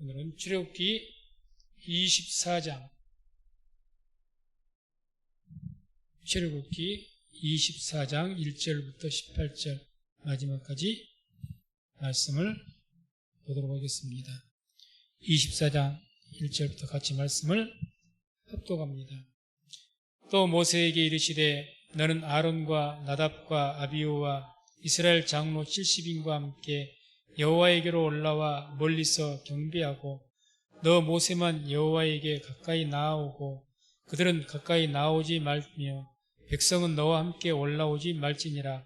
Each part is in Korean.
오늘은 출애굽기 24장, 출애굽기 24장 1절부터 18절 마지막까지 말씀을 보도록 하겠습니다. 24장 1절부터 같이 말씀을 합독합니다. 또 모세에게 이르시되 너는 아론과 나답과 아비후와 이스라엘 장로 70인과 함께 여호와에게로 올라와 멀리서 경배하고 너 모세만 여호와에게 가까이 나아오고 그들은 가까이 나오지 말며 백성은 너와 함께 올라오지 말지니라.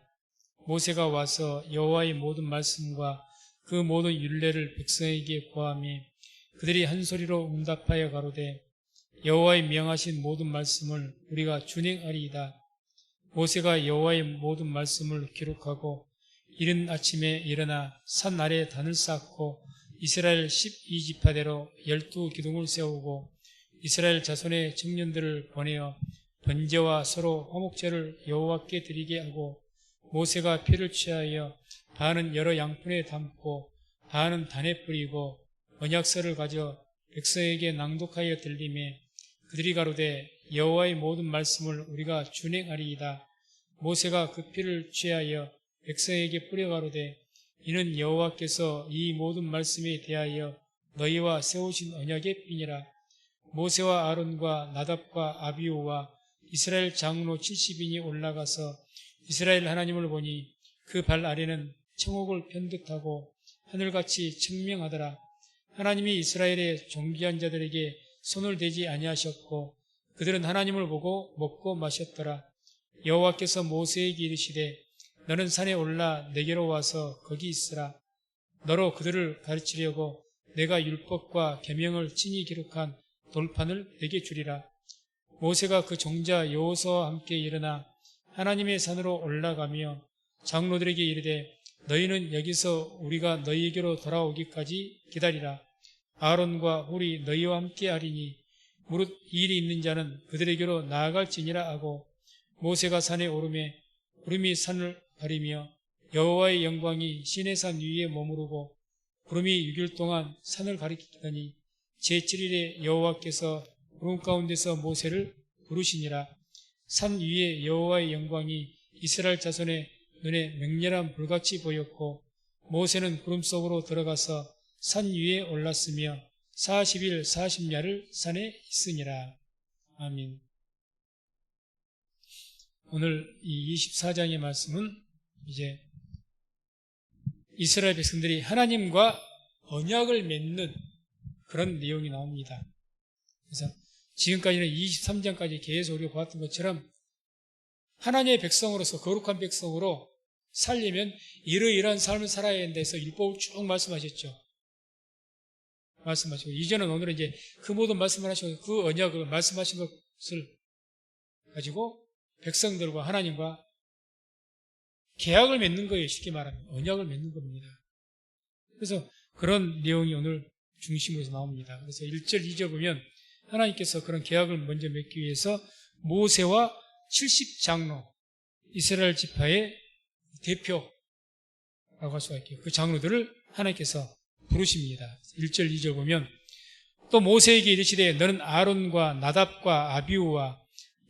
모세가 와서 여호와의 모든 말씀과 그 모든 율례를 백성에게 고하며 그들이 한 소리로 응답하여 가로되 여호와의 명하신 모든 말씀을 우리가 준행하리이다. 모세가 여호와의 모든 말씀을 기록하고 이른 아침에 일어나 산 아래에 단을 쌓고 이스라엘 12지파대로 12기둥을 세우고 이스라엘 자손의 청년들을 보내어 번제와 서로 화목제를 여호와께 드리게 하고 모세가 피를 취하여 반은 여러 양푼에 담고 반은 단에 뿌리고 언약서를 가져 백성에게 낭독하여 들리매 그들이 가로되 여호와의 모든 말씀을 우리가 준행하리이다. 모세가 그 피를 취하여 백성에게 뿌려 가로되 이는 여호와께서 이 모든 말씀에 대하여 너희와 세우신 언약의 피니라. 모세와 아론과 나답과 아비후와 이스라엘 장로 70인이 올라가서 이스라엘 하나님을 보니 그 발 아래는 청옥을 편듯하고 하늘같이 청명하더라. 하나님이 이스라엘의 존귀한 자들에게 손을 대지 아니하셨고 그들은 하나님을 보고 먹고 마셨더라. 여호와께서 모세에게 이르시되 너는 산에 올라 내게로 와서 거기 있으라. 너로 그들을 가르치려고 내가 율법과 계명을 친히 기록한 돌판을 내게 주리라. 모세가 그 종자 여호수아와 함께 일어나 하나님의 산으로 올라가며 장로들에게 이르되 너희는 여기서 우리가 너희에게로 돌아오기까지 기다리라. 아론과 훌이 너희와 함께 하리니 무릇 일이 있는 자는 그들에게로 나아갈지니라 하고 모세가 산에 오르매 구름이 산을 가리며 여호와의 영광이 시내산 위에 머무르고 구름이 6일 동안 산을 가리키더니 제7일에 여호와께서 구름 가운데서 모세를 부르시니라. 산 위에 여호와의 영광이 이스라엘 자손의 눈에 맹렬한 불같이 보였고 모세는 구름 속으로 들어가서 산 위에 올랐으며 40일 40야를 산에 있으니라. 아멘. 오늘 이 24장의 말씀은 이제 이스라엘 백성들이 하나님과 언약을 맺는 그런 내용이 나옵니다. 그래서 지금까지는 23장까지 계속 우리가 보았던 것처럼 하나님의 백성으로서 거룩한 백성으로 살려면 이러이러한 삶을 살아야 된다 해서 율법을 쭉 말씀하셨죠. 말씀하시고 이제는 오늘은 이제 그 모든 말씀을 하시고 그 언약을 말씀하신 것을 가지고 백성들과 하나님과 계약을 맺는 거예요. 쉽게 말하면 언약을 맺는 겁니다. 그래서 그런 내용이 오늘 중심으로 나옵니다. 그래서 1절, 2절 보면 하나님께서 그런 계약을 먼저 맺기 위해서 모세와 70장로, 이스라엘 지파의 대표라고 할 수가 있겠고 그 장로들을 하나님께서 부르십니다. 1절, 2절 보면 또 모세에게 이르시되 너는 아론과 나답과 아비후와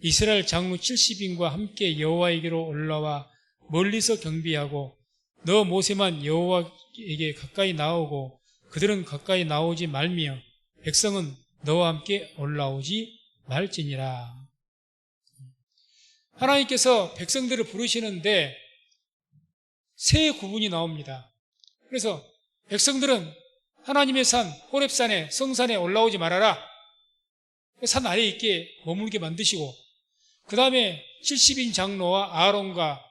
이스라엘 장로 70인과 함께 여호와에게로 올라와 멀리서 경배하고 너 모세만 여호와에게 가까이 나오고 그들은 가까이 나오지 말며 백성은 너와 함께 올라오지 말지니라. 하나님께서 백성들을 부르시는데 세 구분이 나옵니다. 그래서 백성들은 하나님의 산 호렙산에 성산에 올라오지 말아라. 산 아래에 있게 머물게 만드시고 그 다음에 70인 장로와 아론과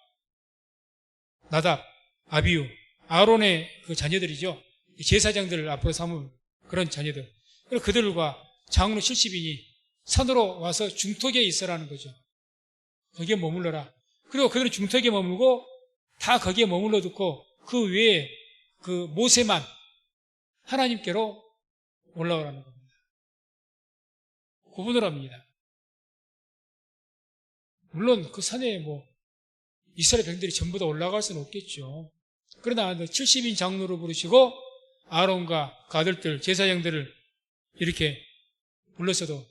나답, 아비후, 아론의 그 자녀들이죠. 제사장들을 앞으로 삼은 그런 자녀들. 그들과 장로 70인이 산으로 와서 중턱에 있으라는 거죠. 거기에 머물러라. 그리고 그들은 중턱에 머물고 다 거기에 머물러 듣고 그 외에 그 모세만 하나님께로 올라오라는 겁니다. 구분을 합니다. 물론 그 산에 이스라엘 백성들이 전부 다 올라갈 수는 없겠죠. 그러나 70인 장로를 부르시고 아론과 그 아들들, 제사장들을 이렇게 불렀어도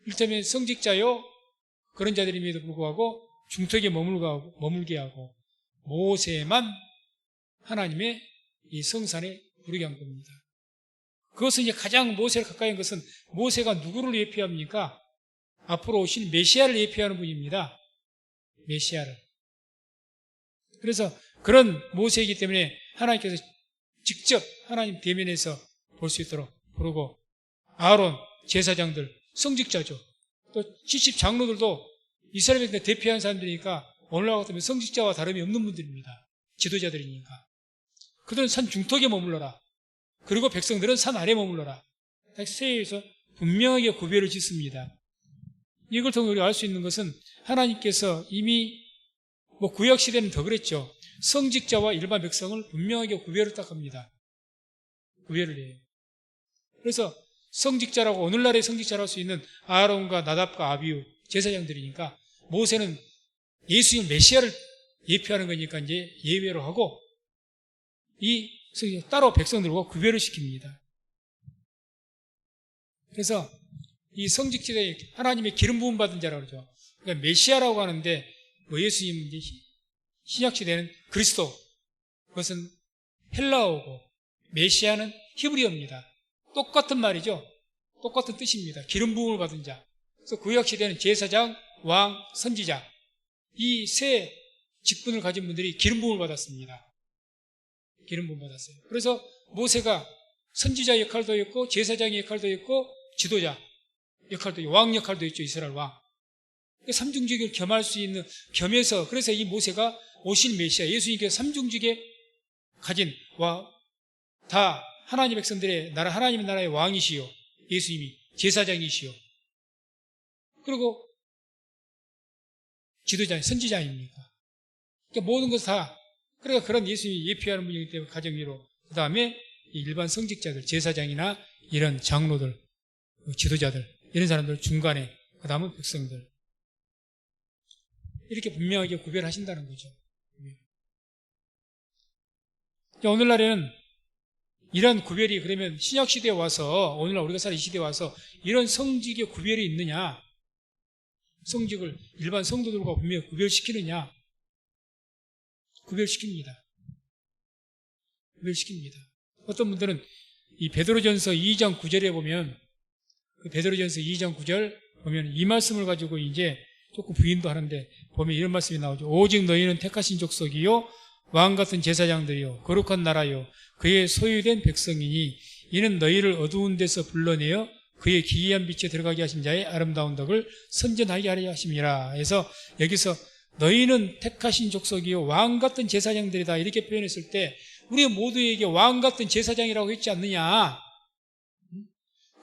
일테면 성직자요 그런 자들임에도 불구하고 중턱에 머물게 하고 모세만 하나님의 이 성산에 부르게 한 겁니다. 그것은 이제 가장 모세를 가까이 한 것은 모세가 누구를 예표합니까? 앞으로 오신 메시아를 예표하는 분입니다. 메시아를. 그래서 그런 모세이기 때문에 하나님께서 직접 하나님 대면에서 볼 수 있도록 부르고 아론, 제사장들, 성직자죠. 또 70장로들도 이스라엘 백성을 대표하는 사람들이니까 오늘날 같으면 성직자와 다름이 없는 분들입니다. 지도자들이니까. 그들은 산 중턱에 머물러라. 그리고 백성들은 산 아래 머물러라. 세에서 분명하게 구별을 짓습니다. 이걸 통해 우리가 알 수 있는 것은 하나님께서 이미 구약시대는 더 그랬죠. 성직자와 일반 백성을 분명하게 구별을 딱 합니다. 구별을 해요. 그래서 성직자라고 오늘날의 성직자라고 할 수 있는 아론과 나답과 아비후 제사장들이니까 모세는 예수님 메시아를 예표하는 거니까 이제 예외로 하고 이 성직자 따로 백성들과 구별을 시킵니다. 그래서 이 성직자에 하나님의 기름 부음 받은 자라고 그러죠. 그러니까 메시아라고 하는데 예수님 이제 신약시대는 그리스도 그것은 헬라어고 메시아는 히브리어입니다. 똑같은 말이죠. 똑같은 뜻입니다. 기름 부음을 받은 자. 그래서 구약시대는 제사장, 왕, 선지자 이 세 직분을 가진 분들이 기름 부음을 받았습니다. 기름 부음 받았어요. 그래서 모세가 선지자 역할도 했고 제사장의 역할도 했고 지도자 역할도 있고 왕 역할도 있죠. 이스라엘 왕. 삼중직을 겸할 수 있는 겸해서 그래서 이 모세가 오신 메시아 예수님께서 삼중직에 가진 다 하나님 백성들의 나라 하나님의 나라의 왕이시요 예수님이 제사장이시요 그리고 지도자 선지자입니까? 그러니까 모든 것을 다 그러니까 그런 예수님이 예표하는 분이기 때문에 가정위로 그 다음에 일반 성직자들 제사장이나 이런 장로들 지도자들 이런 사람들 중간에 그 다음은 백성들 이렇게 분명하게 구별하신다는 거죠. 오늘날에는 이런 구별이 그러면 신약시대에 와서 오늘날 우리가 사는 이 시대에 와서 이런 성직의 구별이 있느냐 성직을 일반 성도들과 분명히 구별시키느냐 구별시킵니다. 어떤 분들은 이 베드로전서 2장 9절에 보면 그 베드로전서 2장 9절 보면 이 말씀을 가지고 이제 조금 부인도 하는데 보면 이런 말씀이 나오죠. 오직 너희는 택하신 족속이요 왕같은 제사장들이요 거룩한 나라요 그의 소유된 백성이니 이는 너희를 어두운 데서 불러내어 그의 기이한 빛에 들어가게 하신 자의 아름다운 덕을 선전하게 하려 하심이라. 그래서 여기서 너희는 택하신 족속이요 왕같은 제사장들이다 이렇게 표현했을 때 우리 모두에게 왕같은 제사장이라고 했지 않느냐.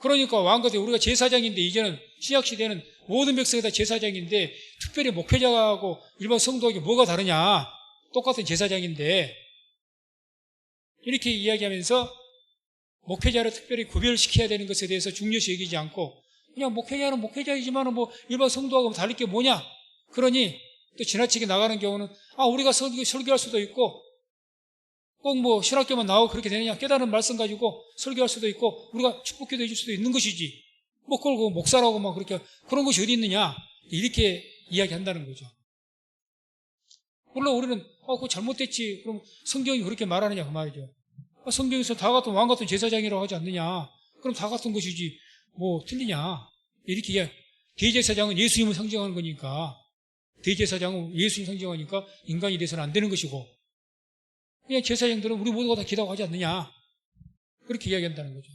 그러니까 왕같은 우리가 제사장인데 이제는 신약시대는 모든 백성이 다 제사장인데 특별히 목회자하고 일반 성도에게 뭐가 다르냐. 똑같은 제사장인데 이렇게 이야기하면서 목회자를 특별히 구별시켜야 되는 것에 대해서 중요시 여기지 않고 그냥 목회자는 목회자이지만 일반 성도하고 다를 게 뭐냐. 그러니 또 지나치게 나가는 경우는 우리가 설교할 수도 있고 꼭 신학교만 나오고 그렇게 되느냐 깨달은 말씀 가지고 설교할 수도 있고 우리가 축복기도 해줄 수도 있는 것이지 그걸 목사라고 그렇게 그런 것이 어디 있느냐 이렇게 이야기한다는 거죠. 물론 우리는 그거 잘못됐지 그럼 성경이 그렇게 말하느냐 그 말이죠. 성경에서 다 같은 왕 같은 제사장이라고 하지 않느냐 그럼 다 같은 것이지 틀리냐 이렇게 대제사장은 예수님을 상징하는 거니까 대제사장은 예수님 상징하니까 인간이 돼서는 안 되는 것이고 그냥 제사장들은 우리 모두가 다 기다고 하지 않느냐 그렇게 이야기한다는 거죠.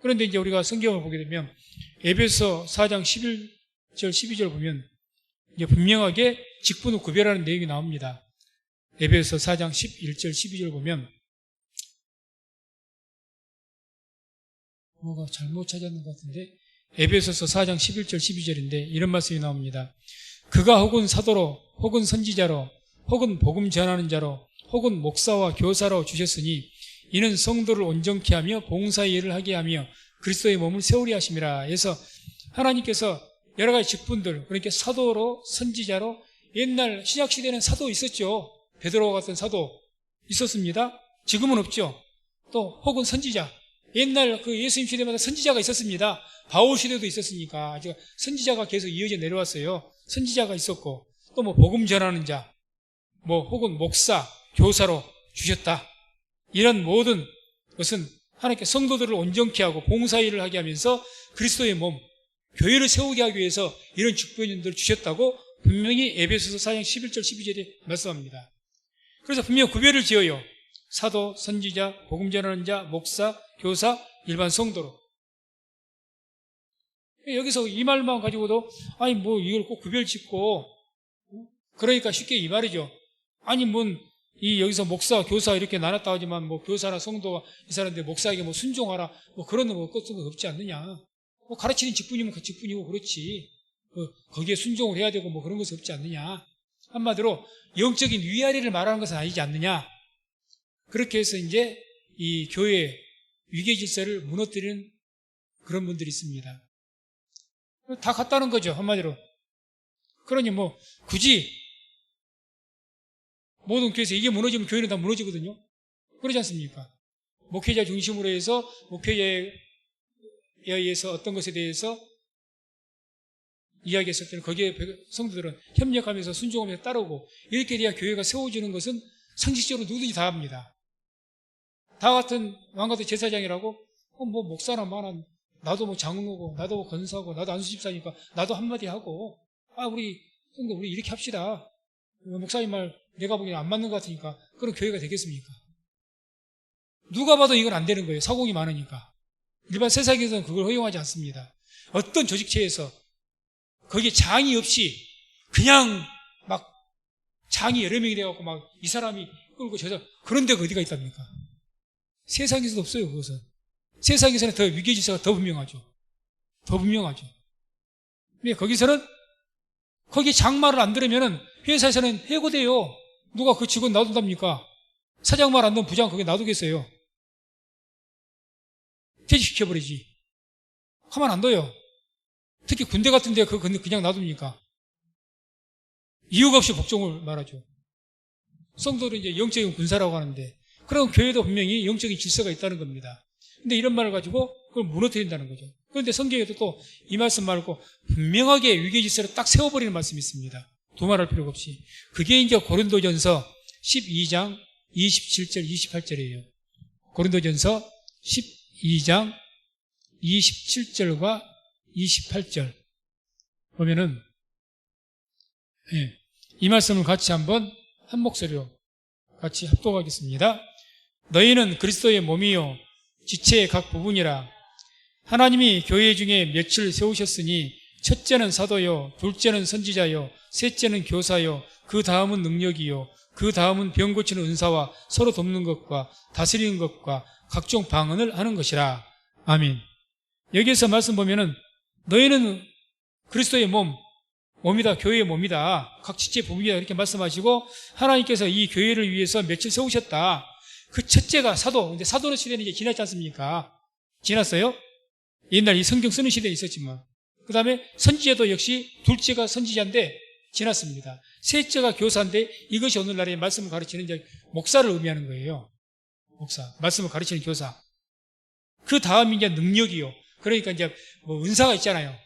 그런데 이제 우리가 성경을 보게 되면 에베소 4장 11절 12절 보면 이제 분명하게 직분을 구별하는 내용이 나옵니다. 에베소 4장 11절 12절 보면 뭐가 잘못 찾았는 것 같은데 에베소서 4장 11절 12절인데 이런 말씀이 나옵니다. 그가 혹은 사도로 혹은 선지자로 혹은 복음 전하는 자로 혹은 목사와 교사로 주셨으니 이는 성도를 온전케 하며 봉사의 일을 하게 하며 그리스도의 몸을 세우리 하심이라. 해서 하나님께서 여러 가지 직분들 그러니까 사도로 선지자로 옛날 신약시대에는 사도 있었죠. 베드로 같은 사도 있었습니다. 지금은 없죠. 또 혹은 선지자. 옛날 그 예수님 시대마다 선지자가 있었습니다. 바울 시대도 있었으니까 선지자가 계속 이어져 내려왔어요. 선지자가 있었고 또 뭐 복음 전하는 자, 뭐 혹은 목사, 교사로 주셨다. 이런 모든 것은 하나님께 성도들을 온전케 하고 봉사일을 하게 하면서 그리스도의 몸, 교회를 세우게 하기 위해서 이런 직분들을 주셨다고 분명히 에베소서 4장 11절 12절에 말씀합니다. 그래서 분명히 구별을 지어요. 사도, 선지자, 복음 전하는 자, 목사, 교사, 일반 성도로. 여기서 이 말만 가지고도 아니 뭐 이걸 꼭 구별 짓고 그러니까 쉽게 이 말이죠. 아니 이 여기서 목사, 교사 이렇게 나눴다 하지만 뭐 교사나 성도가 이 사람들 목사에게 뭐 순종하라 뭐 그런 거 없지 않느냐. 뭐 가르치는 직분이면 그 직분이고 그렇지. 거기에 순종을 해야 되고 뭐 그런 것이 없지 않느냐. 한마디로 영적인 위아래를 말하는 것은 아니지 않느냐. 그렇게 해서 이제 이 교회 위계 질서를 무너뜨리는 그런 분들이 있습니다. 다 같다는 거죠, 한마디로. 그러니 뭐 굳이 모든 교회에서 이게 무너지면 교회는 다 무너지거든요. 그러지 않습니까? 목회자 중심으로 해서 목회자에 의해서 어떤 것에 대해서 이야기했을 때는 거기에 성도들은 협력하면서 순종하면서 따르고 이렇게 돼야 교회가 세워지는 것은 상식적으로 누구든지 다 합니다. 다 같은 왕같은 제사장이라고 뭐 목사나 마나 나도 뭐 장로고 나도 뭐 권사고 나도 안수집사니까 나도 한마디 하고 우리 이렇게 합시다. 목사님 말 내가 보기엔 안 맞는 것 같으니까 그런 교회가 되겠습니까? 누가 봐도 이건 안 되는 거예요. 사공이 많으니까. 일반 세상에서는 그걸 허용하지 않습니다. 어떤 조직체에서 거기에 장이 없이 그냥 막 장이 여러 명이 돼갖고 막 이 사람이 끌고 그런 데가 어디가 있답니까? 세상에서도 없어요. 그것은. 세상에서는 더 위계질서가 더 분명하죠. 더 분명하죠. 근데 거기서는 거기에 장말을 안 들으면은 회사에서는 해고돼요. 누가 그 직원 놔둔답니까? 사장 말 안 듣는 부장 거기 놔두겠어요. 퇴직시켜버리지. 가만 안 둬요. 특히 군대 같은 데 그냥 놔둡니까? 이유가 없이 복종을 말하죠. 성도를 이제 영적인 군사라고 하는데, 그럼 교회도 분명히 영적인 질서가 있다는 겁니다. 근데 이런 말을 가지고 그걸 무너뜨린다는 거죠. 그런데 성경에도 또 이 말씀 말고 분명하게 위계 질서를 딱 세워버리는 말씀이 있습니다. 두말할 필요가 없이. 그게 이제 고린도전서 12장 27절 28절이에요. 고린도전서 12장 27절과 28절 보면은 이 말씀을 같이 한번 한 목소리로 같이 합독하겠습니다. 너희는 그리스도의 몸이요 지체의 각 부분이라. 하나님이 교회 중에 몇을 세우셨으니 첫째는 사도요, 둘째는 선지자요, 셋째는 교사요, 그 다음은 능력이요, 그 다음은 병 고치는 은사와 서로 돕는 것과 다스리는 것과 각종 방언을 하는 것이라. 아멘. 여기에서 말씀 보면은 너희는 그리스도의 몸이다, 교회의 몸이다, 각 지체 부분이다 이렇게 말씀하시고 하나님께서 이 교회를 위해서 며칠 세우셨다. 그 첫째가 사도. 근데 사도의 시대는 이제 지났지 않습니까? 지났어요? 옛날 이 성경 쓰는 시대에 있었지만. 그 다음에 선지자도 역시 둘째가 선지자인데 지났습니다. 셋째가 교사인데 이것이 오늘날의 말씀을 가르치는 이제 목사를 의미하는 거예요. 목사. 말씀을 가르치는 교사. 그 다음이 이제 능력이요. 그러니까 이제 뭐 은사가 있잖아요.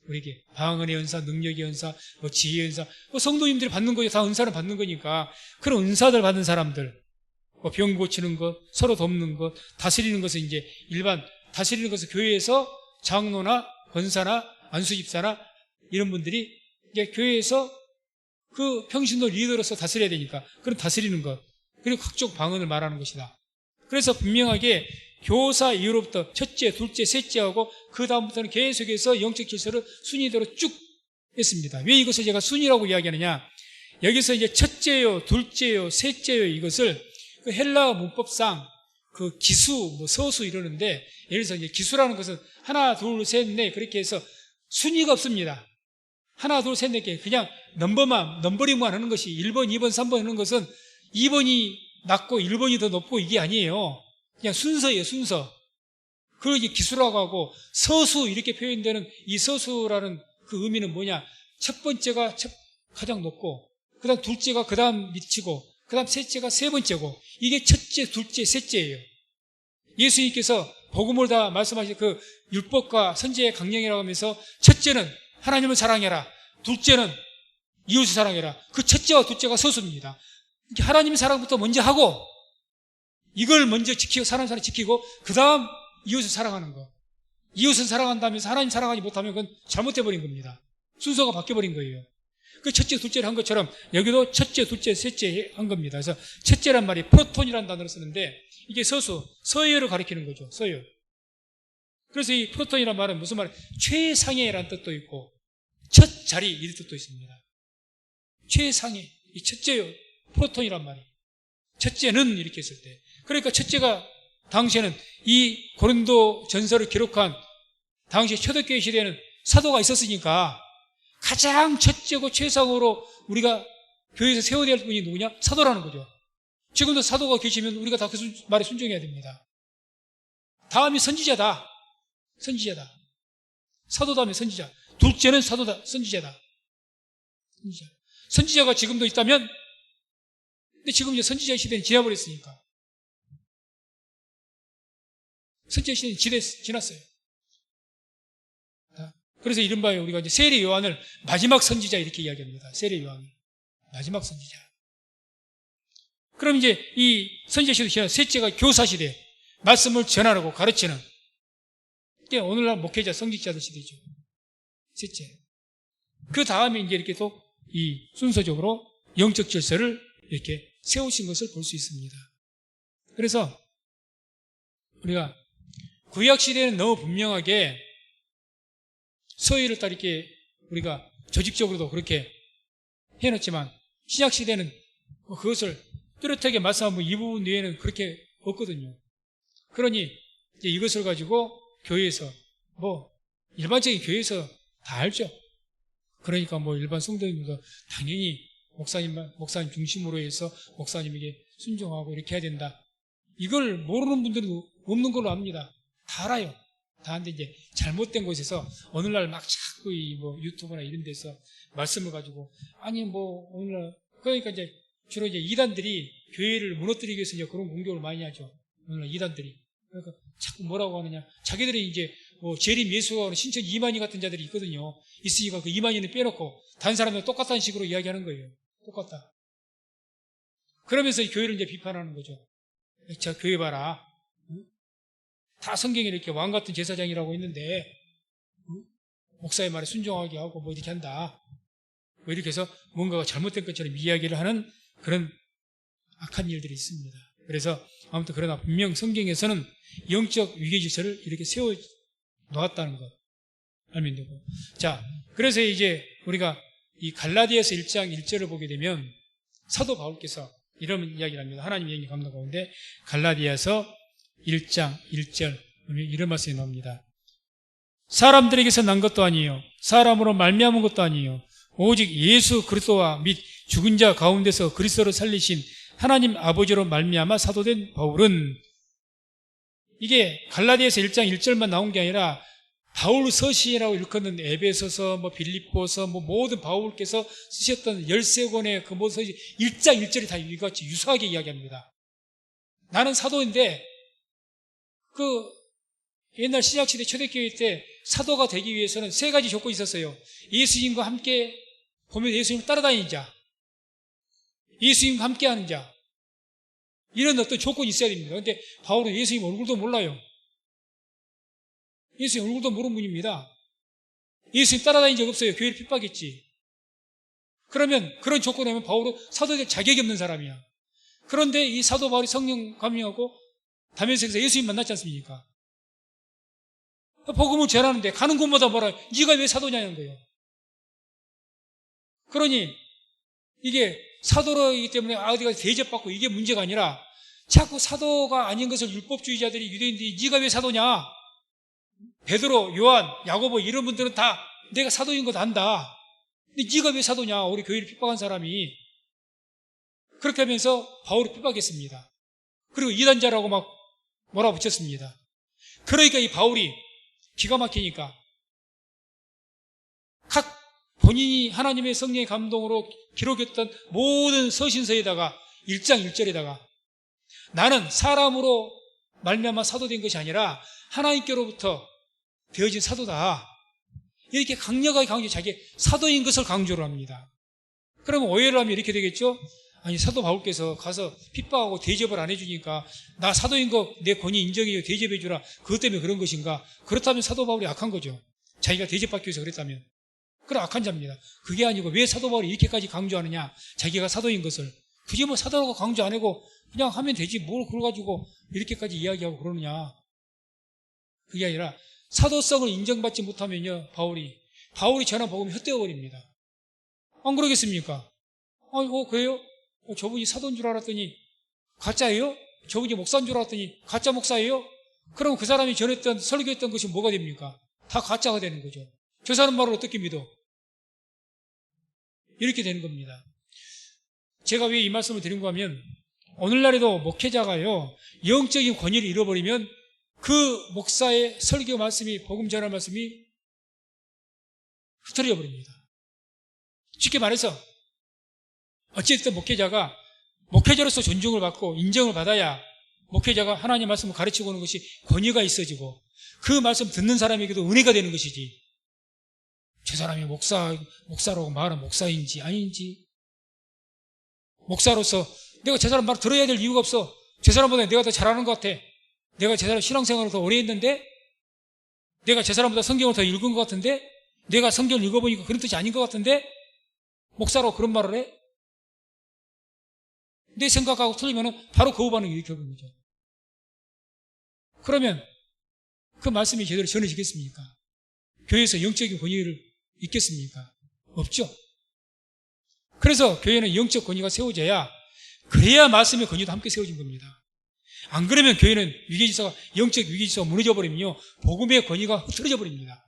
우리에게 방언의 은사, 능력의 은사, 뭐 지혜의 은사. 뭐 성도님들이 받는 거예요. 다 은사를 받는 거니까. 그런 은사들 받은 사람들. 뭐 병 고치는 것, 서로 돕는 것, 다스리는 것은 이제 일반 다스리는 것은 교회에서 장로나 권사나 안수집사나 이런 분들이 이제 교회에서 그 평신도 리더로서 다스려야 되니까 그런 다스리는 것, 그리고 각종 방언을 말하는 것이다. 그래서 분명하게 교사 이후로부터 첫째, 둘째, 셋째하고 그 다음부터는 계속해서 영적 질서를 순위대로 쭉 했습니다. 왜 이것을 제가 순위라고 이야기하느냐? 여기서 이제 첫째요, 둘째요, 셋째요 이것을 그 헬라어 문법상 그 기수, 뭐 서수 이러는데 예를 들어서 이제 기수라는 것은 하나, 둘, 셋, 넷 그렇게 해서 순위가 없습니다. 하나, 둘, 셋, 넷 개 그냥 넘버링만 하는 것이 1번, 2번, 3번 하는 것은 2번이 낮고 1번이 더 높고 이게 아니에요. 그냥 순서예요, 순서. 그걸 이제 기수라고 하고 서수 이렇게 표현되는 이 서수라는 그 의미는 뭐냐? 첫 번째가 가장 높고 그 다음 둘째가 그 다음 밑이고 그 다음 셋째가 세 번째고 이게 첫째, 둘째, 셋째예요. 예수님께서 복음을 다 말씀하신 그 율법과 선지의 강령이라고 하면서 첫째는 하나님을 사랑해라. 둘째는 이웃을 사랑해라. 그 첫째와 둘째가 서술입니다. 하나님의 사랑부터 먼저 하고 이걸 먼저 지키고 사람 지키고 그 다음 이웃을 사랑하는 거. 이웃을 사랑한다면서 하나님 사랑하지 못하면 그건 잘못해버린 겁니다. 순서가 바뀌어버린 거예요. 그 첫째, 둘째를 한 것처럼 여기도 첫째, 둘째, 셋째 한 겁니다. 그래서 첫째란 말이 프로톤이라는 단어를 쓰는데 이게 서열을 가리키는 거죠. 서열. 그래서 이 프로톤이란 말은 무슨 말이에요? 최상위라는 뜻도 있고 첫 자리 이 뜻도 있습니다. 최상위, 이 첫째요. 프로톤이란 말이. 첫째는 이렇게 했을 때. 그러니까 첫째가 당시에는 이 고린도 전서를 기록한 당시 초대교회 시대에는 사도가 있었으니까 가장 첫째고 최상으로 우리가 교회에서 세워야 될 분이 누구냐? 사도라는 거죠. 지금도 사도가 계시면 우리가 다 그 말에 순종해야 됩니다. 다음이 선지자다. 선지자다. 사도 다음에 선지자. 둘째는 사도다. 선지자다. 선지자. 선지자가 지금도 있다면, 근데 지금 이제 선지자 시대는 지나버렸으니까. 선지자 시대는 지났어요. 그래서 이른바 우리가 이제 세례 요한을 마지막 선지자 이렇게 이야기합니다. 세례 요한을. 마지막 선지자. 그럼 이제 이 선지자 시대 지나 셋째가 교사 시대. 말씀을 전하고 가르치는. 이게 오늘날 목회자, 성직자들 시대죠. 셋째. 그 다음에 이제 이렇게 또 이 순서적으로 영적 질서를 이렇게 세우신 것을 볼 수 있습니다. 그래서 우리가 구약 시대는 너무 분명하게 서열을 따라 이렇게 우리가 조직적으로도 그렇게 해놓지만 신약 시대는 그것을 뚜렷하게 말씀하면 이 부분 외에는 그렇게 없거든요. 그러니 이제 이것을 가지고 교회에서 일반적인 교회에서 다 알죠. 그러니까 일반 성도님도 당연히 목사님 중심으로 해서 목사님에게 순종하고 이렇게 해야 된다. 이걸 모르는 분들은 없는 걸로 압니다. 다 알아요. 다 하는데 이제 잘못된 곳에서 어느 날 막 자꾸 유튜브나 이런 데서 말씀을 가지고 오늘날 그러니까 이제 주로 이제 이단들이 교회를 무너뜨리기 위해서 이제 그런 공격을 많이 하죠. 오늘날 이단들이. 그러니까 자꾸 뭐라고 하느냐. 자기들이 이제 재림 예수가 하는 신천 이만희 같은 자들이 있거든요. 있으니까 그 이만희는 빼놓고 다른 사람들 똑같다는 식으로 이야기하는 거예요. 똑같다. 그러면서 교회를 이제 비판하는 거죠. 자, 교회 봐라. 다 성경에 이렇게 왕 같은 제사장이라고 있는데 목사의 말에 순종하게 하고 이렇게 한다. 이렇게 해서 뭔가가 잘못된 것처럼 이야기를 하는 그런 악한 일들이 있습니다. 그래서 아무튼 그러나 분명 성경에서는 영적 위계 질서를 이렇게 세워 놓았다는 것 알면 되고. 자, 그래서 이제 우리가 이 갈라디아서 1장 1절을 보게 되면 사도 바울께서 이런 이야기를 합니다. 하나님의 영이 감동 가운데 갈라디아서 1장 1절 이런 말씀이 나옵니다. 사람들에게서 난 것도 아니에요. 사람으로 말미암은 것도 아니에요. 오직 예수 그리스도와 및 죽은 자 가운데서 그리스도를 살리신 하나님 아버지로 말미암아 사도된 바울은 이게 갈라디아서 1장 1절만 나온 게 아니라 바울 서신이라고 일컫는 에베소서, 빌립보서, 모든 바울께서 쓰셨던 13권의 그 모든 서신 1장 1절이 다 이같이 유사하게 이야기합니다. 나는 사도인데 옛날 신약시대 초대교회 때 사도가 되기 위해서는 3가지 조건이 있었어요. 예수님과 함께 보면 예수님을 따라다니는 자, 예수님과 함께 하는 자, 이런 어떤 조건이 있어야 됩니다. 그런데 바울은 예수님 얼굴도 몰라요. 예수님 얼굴도 모르는 분입니다. 예수님 따라다닌 적 없어요. 교회를 핍박했지. 그러면 그런 조건에 하면 바울은 사도될 자격이 없는 사람이야. 그런데 이 사도 바울이 성령 감명하고 다메섹에서 예수님 만났지 않습니까? 복음을 전하는데 가는 곳마다 뭐라 네가 왜 사도냐는 거예요. 그러니 이게 사도이기 때문에 어디가 대접받고 이게 문제가 아니라 자꾸 사도가 아닌 것을 율법주의자들이 유대인들이 네가 왜 사도냐? 베드로, 요한, 야고보 이런 분들은 다 내가 사도인 거 안다. 근데 네가 왜 사도냐? 우리 교회를 핍박한 사람이. 그렇게 하면서 바울을 핍박했습니다. 그리고 이단자라고 막 몰아붙였습니다. 그러니까 이 바울이 기가 막히니까 각 본인이 하나님의 성령의 감동으로 기록했던 모든 서신서에다가 1장 1절에다가 나는 사람으로 말미암아 사도된 것이 아니라 하나님께로부터 되어진 사도다. 이렇게 강력하게 자기 사도인 것을 강조를 합니다. 그러면 오해를 하면 이렇게 되겠죠? 아니, 사도 바울께서 가서 핍박하고 대접을 안 해주니까 나 사도인 거 내 권위 인정해줘, 대접해주라. 그것 때문에 그런 것인가? 그렇다면 사도 바울이 악한 거죠. 자기가 대접받기 위해서 그랬다면. 그럼 악한 자입니다. 그게 아니고 왜 사도 바울이 이렇게까지 강조하느냐? 자기가 사도인 것을. 굳이 뭐 사도라고 강조 안 하고 그냥 하면 되지. 뭘 그걸 가지고 이렇게까지 이야기하고 그러느냐? 그게 아니라 사도성을 인정받지 못하면요, 바울이 전한 복음이 헛되어 버립니다. 안 그러겠습니까? 그래요? 저분이 사도인 줄 알았더니 가짜예요? 저분이 목사인 줄 알았더니 가짜 목사예요? 그럼 그 사람이 전했던 설교했던 것이 뭐가 됩니까? 다 가짜가 되는 거죠. 저 사람 말을 어떻게 믿어? 이렇게 되는 겁니다. 제가 왜 이 말씀을 드린 거 하면 오늘날에도 목회자가요, 영적인 권위를 잃어버리면 그 목사의 설교 말씀이, 복음 전할 말씀이 흐트러져 버립니다. 쉽게 말해서 어쨌든 목회자로서 존중을 받고 인정을 받아야 목회자가 하나님의 말씀을 가르치고 오는 것이 권위가 있어지고 그 말씀 듣는 사람에게도 은혜가 되는 것이지, 저 사람이 목사라고 말하는 목사인지 아닌지, 목사로서 내가 저 사람 말 들어야 될 이유가 없어. 저 사람보다 내가 더 잘하는 것 같아. 내가 저 사람 신앙생활을 더 오래 했는데, 내가 저 사람보다 성경을 더 읽은 것 같은데, 내가 성경을 읽어보니까 그런 뜻이 아닌 것 같은데 목사라고 그런 말을 해? 내 생각하고 틀리면 바로 거부 반응을 일으켜버리는 거죠. 그러면 그 말씀이 제대로 전해지겠습니까? 교회에서 영적인 권위를 있겠습니까? 없죠. 그래서 교회는 영적 권위가 세워져야, 그래야 말씀의 권위도 함께 세워진 겁니다. 안 그러면 교회는 영적 위계질서가 무너져버리면요, 복음의 권위가 흐트러져 버립니다.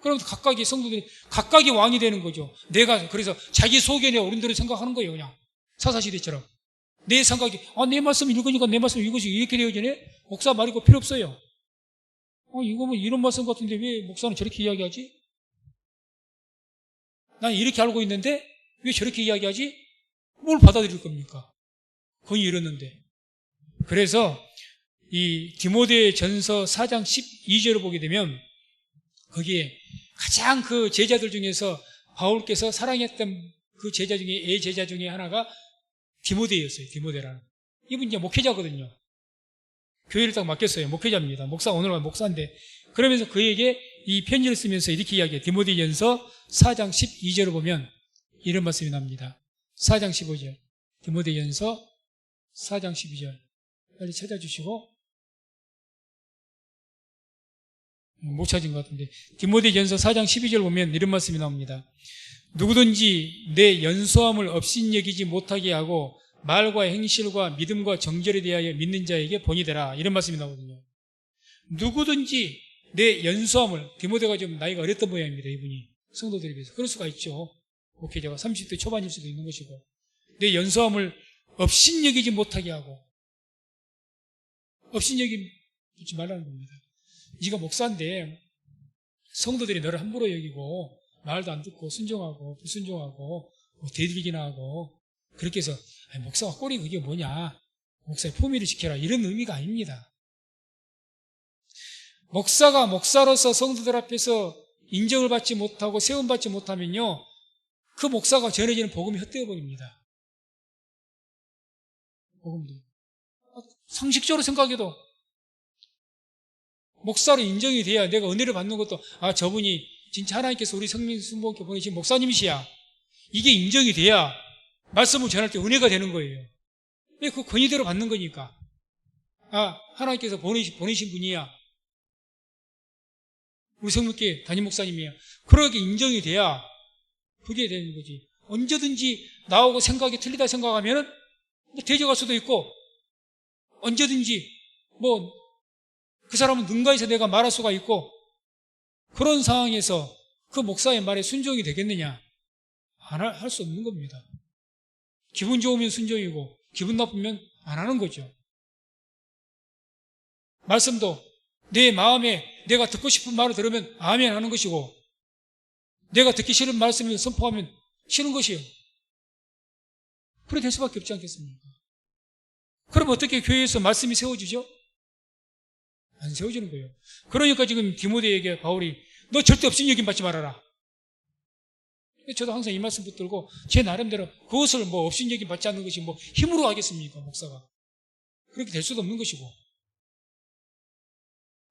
그럼 각각의 성도들이 각각의 왕이 되는 거죠. 그래서 자기 속에 내 어른들을 생각하는 거예요. 그냥 사사시대처럼 내 생각이, 내 말씀 읽으니까 내 말씀 읽으시 이렇게 되어지네. 목사 말이고 필요 없어요. 이거 뭐 이런 말씀 같은데 왜 목사는 저렇게 이야기하지? 난 이렇게 알고 있는데 왜 저렇게 이야기하지? 뭘 받아들일 겁니까? 권위 잃었는데. 그래서 이 디모데전서 4장 12절을 보게 되면 거기에 가장 그 제자들 중에서 바울께서 사랑했던 그 제자 중에 제자 중에 하나가 디모데였어요. 디모데라는. 이분 이제 목회자거든요. 교회를 딱 맡겼어요. 목회자입니다. 오늘 목사인데. 그러면서 그에게 이 편지를 쓰면서 이렇게 이야기해요. 디모데전서 4장 12절을 보면 이런 말씀이 납니다. 4장 15절. 디모데전서 4장 12절. 빨리 찾아주시고. 못 찾은 것 같은데. 디모데전서 4장 12절 보면 이런 말씀이 나옵니다. 누구든지 내 연소함을 업신여기지 못하게 하고 말과 행실과 믿음과 정절에 대하여 믿는 자에게 본이 되라. 이런 말씀이 나오거든요. 누구든지 내 연소함을, 디모데가 좀 나이가 어렸던 모양입니다. 이분이 성도들에 비해서. 그럴 수가 있죠. 목회자가 30대 초반일 수도 있는 것이고, 내 연소함을 업신여기지 못하게 하고, 업신여기지 말라는 겁니다. 네가 목사인데 성도들이 너를 함부로 여기고 말도 안 듣고 순종하고 불순종하고 대들기나 하고 그렇게 해서 목사가 꼴이 그게 뭐냐, 목사의 품위를 지켜라, 이런 의미가 아닙니다. 목사가 목사로서 성도들 앞에서 인정을 받지 못하고 세움받지 못하면요, 그 목사가 전해지는 복음이 헛되어 버립니다. 복음도 상식적으로 생각해도 목사로 인정이 돼야 내가 은혜를 받는 것도, 저분이 진짜 하나님께서 우리 성민순복음교회 보내신 목사님이시야, 이게 인정이 돼야 말씀을 전할 때 은혜가 되는 거예요. 왜? 그 권위대로 받는 거니까. 하나님께서 보내신 분이야, 우리 성민교회 담임 목사님이야, 그렇게 인정이 돼야 그게 되는 거지. 언제든지 나하고 생각이 틀리다 생각하면 대적할 수도 있고, 언제든지 그 사람은 능가해서 내가 말할 수가 있고, 그런 상황에서 그 목사의 말에 순종이 되겠느냐? 할 수 없는 겁니다. 기분 좋으면 순종이고 기분 나쁘면 안 하는 거죠. 말씀도 내 마음에 내가 듣고 싶은 말을 들으면 아멘 하는 것이고, 내가 듣기 싫은 말씀을 선포하면 싫은 것이에요. 그래 될 수밖에 없지 않겠습니까? 그럼 어떻게 교회에서 말씀이 세워지죠? 안 세워지는 거예요. 그러니까 지금 디모데에게 바울이 너 절대 업신여김 받지 말아라. 저도 항상 이 말씀 붙들고 제 나름대로 그것을 뭐 업신여김 받지 않는 것이 뭐 힘으로 하겠습니까, 목사가? 그렇게 될 수도 없는 것이고.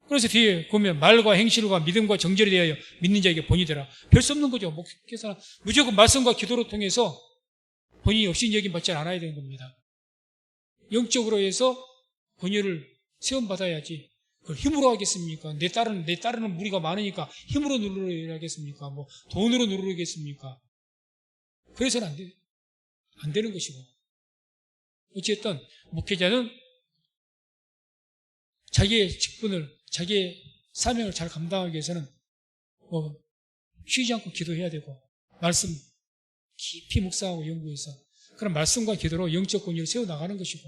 그래서 뒤에 보면 말과 행실과 믿음과 정절에 대하여 믿는 자에게 본이 되라. 별 수 없는 거죠. 목회자는 무조건 말씀과 기도를 통해서 본인이 업신여김 받지 않아야 되는 겁니다. 영적으로 해서 권위를 세움받아야지. 그걸 힘으로 하겠습니까? 내 따르는 무리가 많으니까 힘으로 누르려 하겠습니까? 뭐 돈으로 누르겠습니까? 그래서는 안 되는 것이고. 어쨌든 목회자는 자기의 직분을, 자기의 사명을 잘 감당하기 위해서는 쉬지 않고 기도해야 되고, 말씀 깊이 묵상하고 연구해서 그런 말씀과 기도로 영적 권위를 세워나가는 것이고,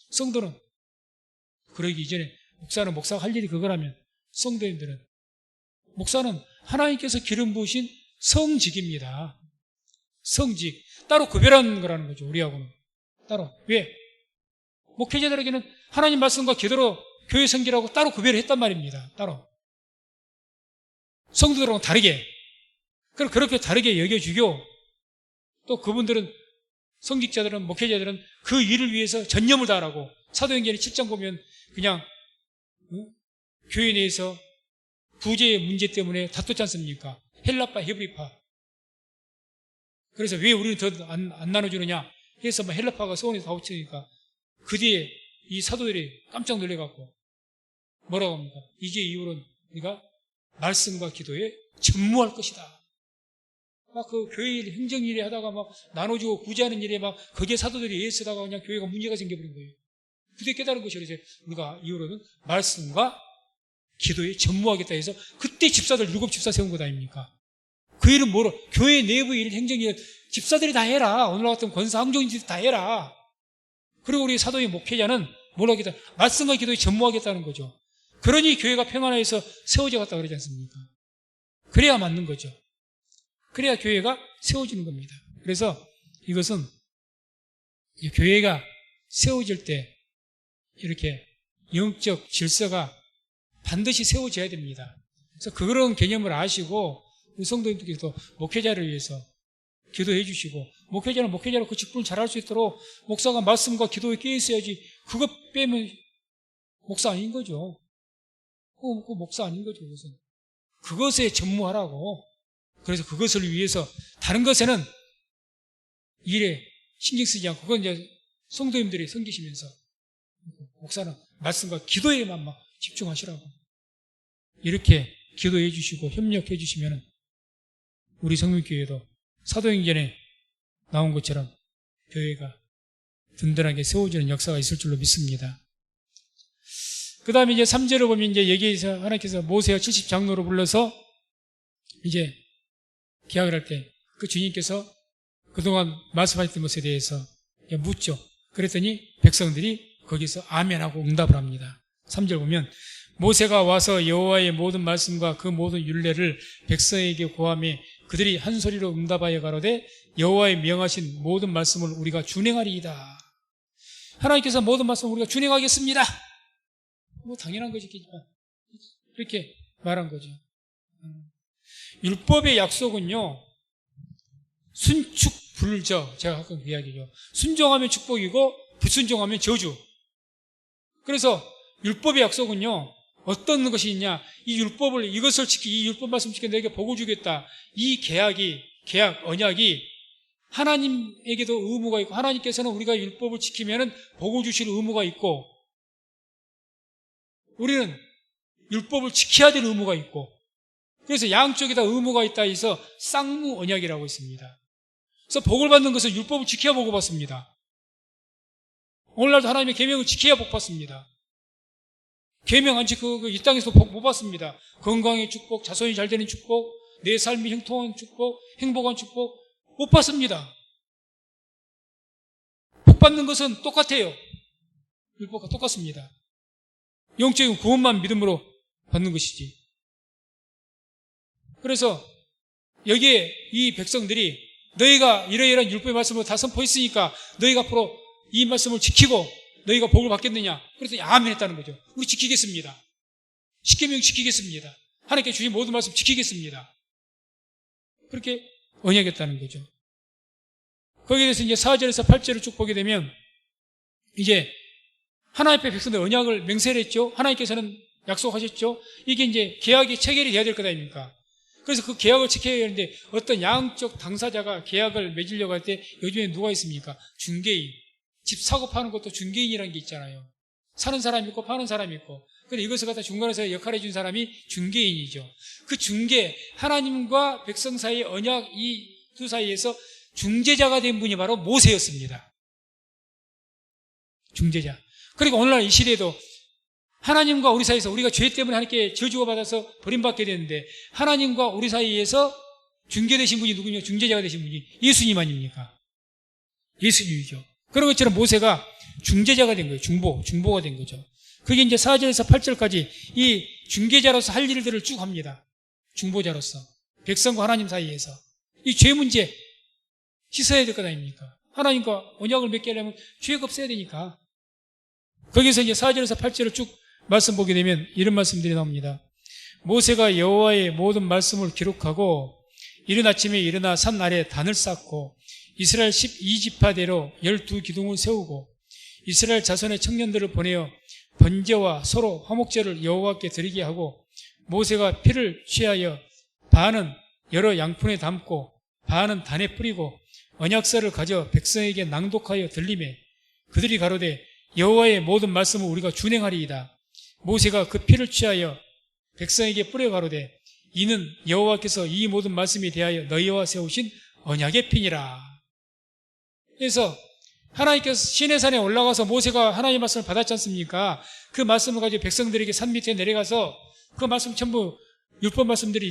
성도는 그러기 이전에 목사가 할 일이 그거라면 성도님들은, 목사는 하나님께서 기름 부으신 성직입니다. 성직. 따로 구별하는 거라는 거죠. 우리하고는. 따로. 왜? 목회자들에게는 하나님 말씀과 기도로 교회 성기라고 따로 구별했단 말입니다. 따로. 성도들하고는 다르게. 그렇게 다르게 여겨주고, 또 그분들은, 성직자들은, 목회자들은 그 일을 위해서 전념을 다하라고. 사도행전의 7장 보면 그냥 교회 내에서 부재의 문제 때문에 다투지 않습니까? 헬라파, 헤브리파. 그래서 왜 우리는 더 안 나눠주느냐 해서 헬라파가 소원에서 다투니까 그 뒤에 이 사도들이 깜짝 놀래갖고 뭐라고 합니까? 이제 이후로는 우리가 말씀과 기도에 전무할 것이다. 막 그 교회 일, 행정일에 하다가 막 나눠주고 구제하는 일에 막 거기에 사도들이 애쓰다가 그냥 교회가 문제가 생겨버린 거예요. 그때 깨달은 것이 그래서 우리가 이후로는 말씀과 기도에 전무하겠다 해서 그때 집사들 7집사 세운 것 아닙니까? 그 일은 뭐로? 교회 내부 일, 행정일 집사들이 다 해라. 오늘 같은 권사 항종인들이 다 해라. 그리고 우리 사도의 목회자는 뭘 하겠다? 말씀과 기도에 전무하겠다는 거죠. 그러니 교회가 평안해서 세워져 갔다 그러지 않습니까? 그래야 맞는 거죠. 그래야 교회가 세워지는 겁니다. 그래서 이것은 교회가 세워질 때 이렇게 영적 질서가 반드시 세워져야 됩니다. 그래서 그런 개념을 아시고 우리 성도님들께서 목회자를 위해서 기도해 주시고, 목회자는 목회자로 그 직분을 잘할 수 있도록 목사가 말씀과 기도에 깨어 있어야지. 그거 빼면 목사 아닌 거죠. 그 목사 아닌 거죠. 그것은 그것에 전무하라고. 그래서 그것을 위해서 다른 것에는 일에 신경 쓰지 않고, 그건 이제 성도님들이 섬기시면서 목사는 말씀과 기도에만 막 집중하시라고. 이렇게 기도해 주시고 협력해 주시면 우리 성민교회도 사도행전에 나온 것처럼 교회가 든든하게 세워지는 역사가 있을 줄로 믿습니다. 그 다음에 이제 3절을 보면 이제 여기에서 하나님께서 모세와 70장로로 불러서 이제 계약을 할 때 그 주님께서 그동안 말씀하셨던 것에 대해서 묻죠. 그랬더니 백성들이 거기서 아멘하고 응답을 합니다. 3절 보면 모세가 와서 여호와의 모든 말씀과 그 모든 율례를 백성에게 고하며 그들이 한 소리로 응답하여 가로되 여호와의 명하신 모든 말씀을 우리가 준행하리이다. 하나님께서 모든 말씀을 우리가 준행하겠습니다. 뭐 당연한 것이겠지만 이렇게 말한 거죠. 율법의 약속은요, 순축 불저, 제가 가끔 그 이야기죠. 순종하면 축복이고 불순종하면 저주. 그래서 율법의 약속은요, 어떤 것이 있냐? 이 율법을, 이것을 이 율법 말씀 지켜 내게 복을 주겠다. 이 언약이 하나님에게도 의무가 있고, 하나님께서는 우리가 율법을 지키면은 복을 주실 의무가 있고, 우리는 율법을 지켜야 될 의무가 있고, 그래서 양쪽에다 의무가 있다 해서 쌍무 언약이라고 있습니다. 그래서 복을 받는 것은 율법을 지켜야 복을 받습니다. 오늘날도 하나님의 계명을 지켜야 복 받습니다. 계명 안 지키고 이 땅에서 복 못 받습니다. 건강의 축복, 자손이 잘 되는 축복, 내 삶이 형통한 축복, 행복한 축복 못 받습니다. 복 받는 것은 똑같아요. 율법과 똑같습니다. 영적인 구원만 믿음으로 받는 것이지. 그래서 여기에 이 백성들이 너희가 이러이러한 율법의 말씀을 다 선포했으니까 너희가 앞으로 이 말씀을 지키고 너희가 복을 받겠느냐? 그랬더니 아멘 했다는 거죠. 우리 지키겠습니다. 십계명 지키겠습니다. 하나님께 주신 모든 말씀 지키겠습니다. 그렇게 언약했다는 거죠. 거기에 대해서 이제 4절에서 8절을 쭉 보게 되면 이제 하나님 앞에 백성들 언약을 맹세를 했죠. 하나님께서는 약속하셨죠. 이게 이제 계약이 체결이 돼야 될 것 아닙니까? 그래서 그 계약을 지켜야 되는데 어떤 양쪽 당사자가 계약을 맺으려고 할 때 요즘에 누가 있습니까? 중개인. 집 사고 파는 것도 중개인이라는 게 있잖아요. 사는 사람이 있고 파는 사람이 있고. 근데 이것을 갖다 중간에서 역할해 준 사람이 중개인이죠. 그 중개, 하나님과 백성 사이의 언약 이 두 사이에서 중재자가 된 분이 바로 모세였습니다. 중재자. 그리고 오늘날 이 시대에도 하나님과 우리 사이에서 우리가 죄 때문에 하나님께 저주가 받아서 버림받게 되는데 하나님과 우리 사이에서 중개되신 분이 누구냐? 중재자가 되신 분이 예수님 아닙니까? 예수님이죠. 그런 것처럼 모세가 중재자가 된 거예요. 중보가 된 거죠. 그게 이제 4절에서 8절까지 이 중개자로서 할 일들을 쭉 합니다. 중보자로서. 백성과 하나님 사이에서. 이 죄 문제 씻어야 될 것 아닙니까? 하나님과 언약을 맺게 하려면 죄가 없어야 되니까. 거기서 이제 4절에서 8절을 쭉 말씀 보게 되면 이런 말씀들이 나옵니다. 모세가 여호와의 모든 말씀을 기록하고 이른 아침에 일어나 산 아래 단을 쌓고 이스라엘 12지파대로 12기둥을 세우고 이스라엘 자손의 청년들을 보내어 번제와 소로 화목제를 여호와께 드리게 하고 모세가 피를 취하여 반은 여러 양푼에 담고 반은 단에 뿌리고 언약서를 가져 백성에게 낭독하여 들리매 그들이 가로되 여호와의 모든 말씀을 우리가 준행하리이다. 모세가 그 피를 취하여 백성에게 뿌려 가로되 이는 여호와께서 이 모든 말씀에 대하여 너희와 세우신 언약의 피니라. 그래서 하나님께서 시내산에 올라가서 모세가 하나님의 말씀을 받았지 않습니까? 그 말씀을 가지고 백성들에게 산 밑에 내려가서 그 말씀 전부 율법 말씀들이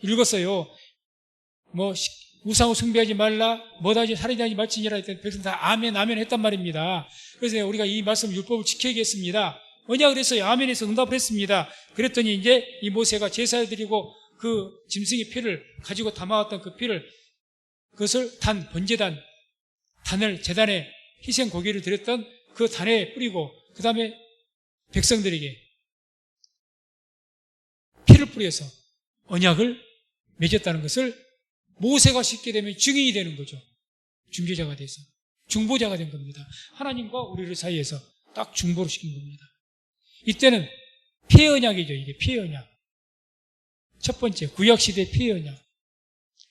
읽었어요. 뭐 우상을 숭배하지 말라, 뭐다지 살인하지 말지니라 했더니 백성 다 아멘 아멘 했단 말입니다. 그래서 우리가 이 말씀 율법을 지켜야겠습니다. 언약을 했어요. 아멘해서 응답을 했습니다. 그랬더니 이제 이 모세가 제사를 드리고 그 짐승의 피를 가지고 담아왔던 그 피를 그것을 단을 제단에 희생 고기를 드렸던 그 단에 뿌리고 그 다음에 백성들에게 피를 뿌려서 언약을 맺었다는 것을 모세가 씻게 되면 증인이 되는 거죠. 중재자가 돼서 중보자가 된 겁니다. 하나님과 우리를 사이에서 딱 중보를 시킨 겁니다. 이때는 피의 언약이죠. 이게 피의 언약. 첫 번째 구약시대 피의 언약.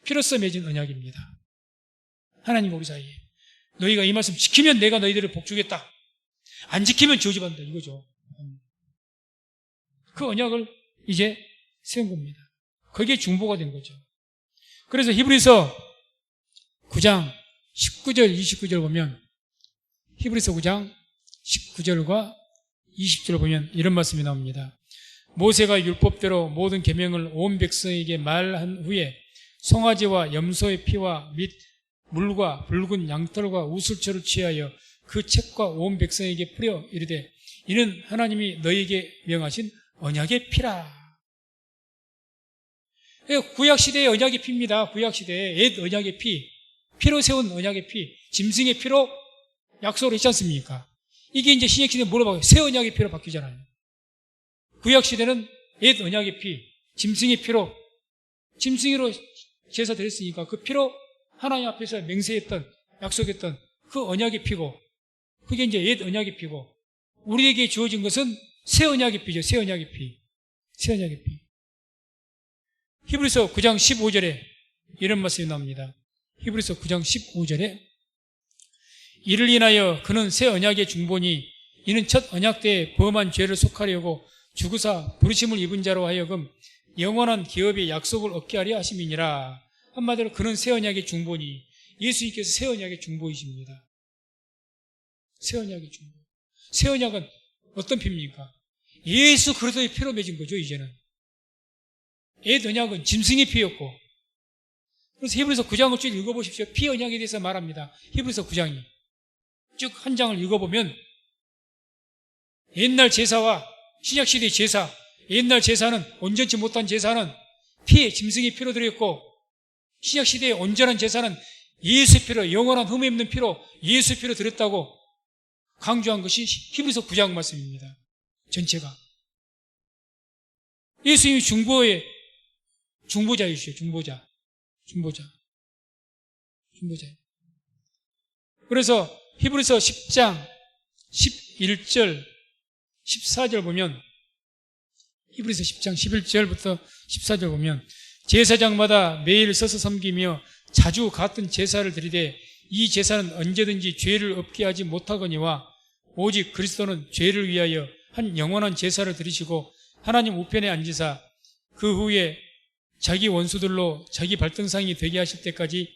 피로써 맺은 언약입니다. 하나님 우리 사이에 너희가 이 말씀 지키면 내가 너희들을 복주겠다. 안 지키면 저주받는다 이거죠. 그 언약을 이제 세운 겁니다. 거기에 중보가 된 거죠. 그래서 히브리서 9장 19절 29절 보면 히브리서 9장 19절과 20절을 보면 이런 말씀이 나옵니다. 모세가 율법대로 모든 계명을 온 백성에게 말한 후에 송아지와 염소의 피와 및 물과 붉은 양털과 우슬초를 취하여 그 책과 온 백성에게 뿌려 이르되 이는 하나님이 너희에게 명하신 언약의 피라. 구약시대의 언약의 피입니다. 구약시대의 옛 언약의 피, 피로 세운 언약의 피, 짐승의 피로 약속을 했지 않습니까? 이게 이제 신약시대는 뭐로 바뀌어요? 새 언약의 피로 바뀌잖아요. 구약시대는 옛 언약의 피, 짐승의 피로, 짐승으로 제사 드렸으니까 그 피로 하나님 앞에서 맹세했던, 약속했던 그 언약의 피고, 그게 이제 옛 언약의 피고, 우리에게 주어진 것은 새 언약의 피죠. 새 언약의 피. 새 언약의 피. 히브리서 9장 15절에 이런 말씀이 나옵니다. 히브리서 9장 15절에 이를 인하여 그는 새 언약의 중보니 이는 첫 언약 때에 범한 죄를 속하려고 죽으사 부르심을 입은 자로 하여금 영원한 기업의 약속을 얻게 하려 하심이니라. 한마디로 그는 새 언약의 중보니 예수님께서 새 언약의 중보이십니다. 새 언약의 중보. 새 언약은 어떤 피입니까? 예수 그리스도의 피로 맺은 거죠. 이제는 옛 언약은 짐승의 피였고, 그래서 히브리서 9장을 쭉 읽어보십시오. 피 언약에 대해서 말합니다. 히브리서 9장이 쭉 한 장을 읽어보면 옛날 제사와 신약시대의 제사, 옛날 제사는 온전치 못한 제사는 피에 짐승의 피로 드렸고, 신약시대의 온전한 제사는 예수의 피로, 영원한 흠이 없는 피로 예수의 피로 드렸다고 강조한 것이 히브리서 9장 말씀입니다. 전체가. 예수님이 중보자이시죠. 중보자. 그래서 히브리서 10장 11절 14절 보면, 히브리서 10장 11절부터 14절 보면, 제사장마다 매일 서서 섬기며 자주 같은 제사를 드리되 이 제사는 언제든지 죄를 없게 하지 못하거니와 오직 그리스도는 죄를 위하여 한 영원한 제사를 드리시고 하나님 우편에 앉으사 그 후에 자기 원수들로 자기 발등상이 되게 하실 때까지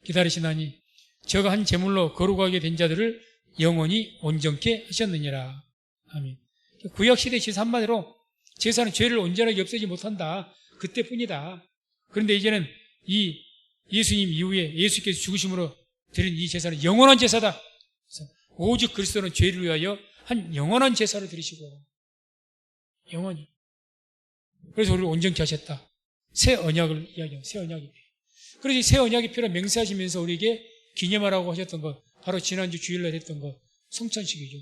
기다리시나니 저가 한 제물로 거룩하게 된 자들을 영원히 온전케 하셨느니라. 아멘. 구약시대 제사 한마디로 제사는 죄를 온전하게 없애지 못한다. 그때뿐이다. 그런데 이제는 이 예수님 이후에 예수께서 죽으심으로 드린 이 제사는 영원한 제사다. 오직 그리스도는 죄를 위하여 한 영원한 제사를 드리시고, 영원히. 그래서 우리를 온전케 하셨다. 새 언약을 이야기합니다. 새 언약이. 그래서 새 언약의 피로 맹세하시면서 우리에게 기념하라고 하셨던 것, 바로 지난주 주일날 했던 것, 성찬식이죠.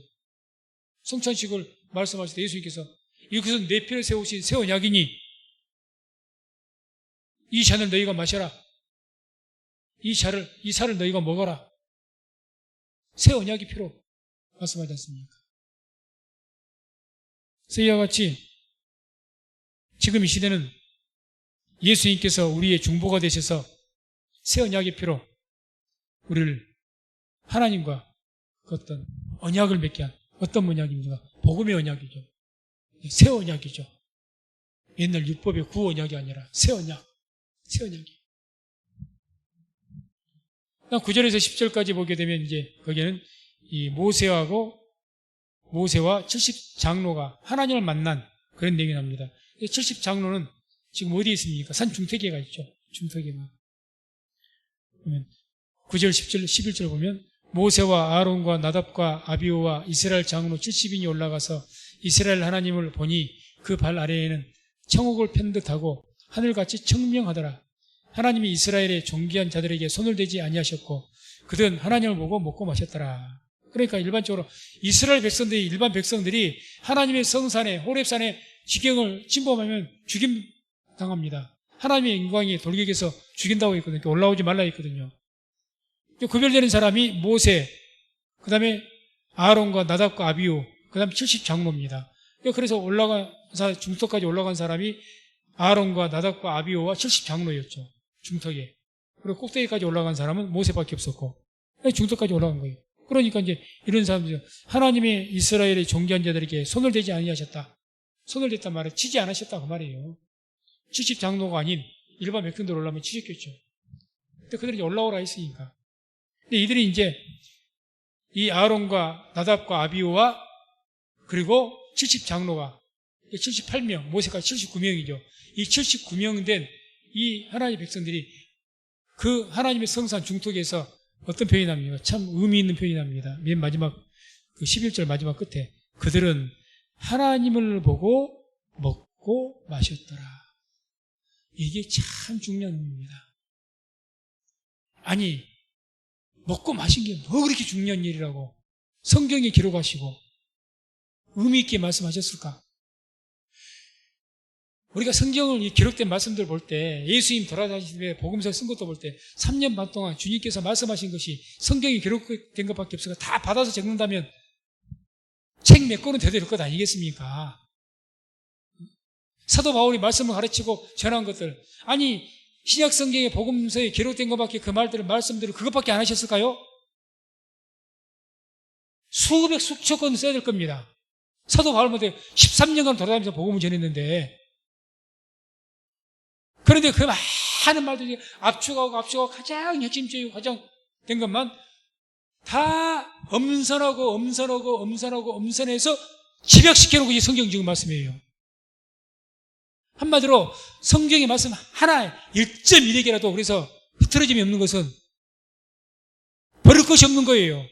성찬식을 말씀하실 때 예수님께서 이것은 내 피를 세우신 새 언약이니 이 잔을 너희가 마셔라. 이 살을 너희가 먹어라. 새 언약의 피로 말씀하지 않습니까? 그래서 이와 같이 지금 이 시대는 예수님께서 우리의 중보가 되셔서 새 언약의 피로 우리를 하나님과 그 어떤 언약을 맺게 한 어떤 언약입니까? 복음의 언약이죠. 새 언약이죠. 옛날 율법의 구 언약이 아니라 새 언약. 새 언약이. 9절에서 10절까지 보게 되면 이제 거기에는 이 모세와 70장로가 하나님을 만난 그런 내용이 납니다. 70장로는 지금 어디에 있습니까? 산 중턱에가 있죠. 중턱에가. 9절, 10절, 11절 보면 모세와 아론과 나답과 아비후와 이스라엘 장로 70인이 올라가서 이스라엘 하나님을 보니 그 발 아래에는 청옥을 편 듯하고 하늘같이 청명하더라. 하나님이 이스라엘의 존귀한 자들에게 손을 대지 아니하셨고 그들은 하나님을 보고 먹고 마셨더라. 그러니까 일반적으로 이스라엘 백성들이, 일반 백성들이 하나님의 성산에, 호렙산에 지경을 침범하면 죽임당합니다. 하나님의 영광이 돌격해서 죽인다고 했거든요. 올라오지 말라 했거든요. 구별되는 사람이 모세, 그 다음에 아론과 나답과 아비후, 그 다음에 70장로입니다. 그래서 중턱까지 올라간 사람이 아론과 나답과 아비후와 70장로였죠. 중턱에. 그리고 꼭대기까지 올라간 사람은 모세밖에 없었고, 중턱까지 올라간 거예요. 그러니까 이제 이런 사람들이 하나님의 이스라엘의 존귀한 자들에게 손을 대지 아니하셨다. 손을 댔단 말은 치지 않으셨다 그 말이에요. 70장로가 아닌 일반 백성들 올라오면 치셨겠죠. 근데 그들이 올라오라 했으니까. 근데 이들이 이제 이 아론과 나답과 아비후와 그리고 70장로가 78명, 모세까지 79명이죠. 이 79명 된 이 하나님의 백성들이 그 하나님의 성산 중턱에서 어떤 표현이 납니까? 참 의미 있는 표현이 납니다. 맨 마지막 그 11절 마지막 끝에 그들은 하나님을 보고 먹고 마셨더라. 이게 참 중요한 의미입니다. 아니, 먹고 마신 게 뭐 그렇게 중요한 일이라고 성경에 기록하시고 의미 있게 말씀하셨을까? 우리가 성경을 기록된 말씀들 볼 때 예수님 돌아다니실 때 복음서 쓴 것도 볼 때 3년 반 동안 주님께서 말씀하신 것이 성경에 기록된 것밖에 없어서 다 받아서 적는다면 책 몇 권은 되될 것 아니겠습니까? 사도 바울이 말씀을 가르치고 전한 것들, 아니 신약 성경의 복음서에 기록된 것밖에 그 말씀들을 그것밖에 안 하셨을까요? 수백 수천 권 써야 될 겁니다. 사도 바울 못해 13년간 돌아다니면서 복음을 전했는데, 그런데 그 많은 말들이 압축하고 가장 핵심적이고 가장 된 것만 다 엄선해서 집약시켜놓고 이 성경 지금 말씀이에요. 한마디로 성경의 말씀 하나 1.1개라도 그래서 흐트러짐이 없는 것은 버릴 것이 없는 거예요.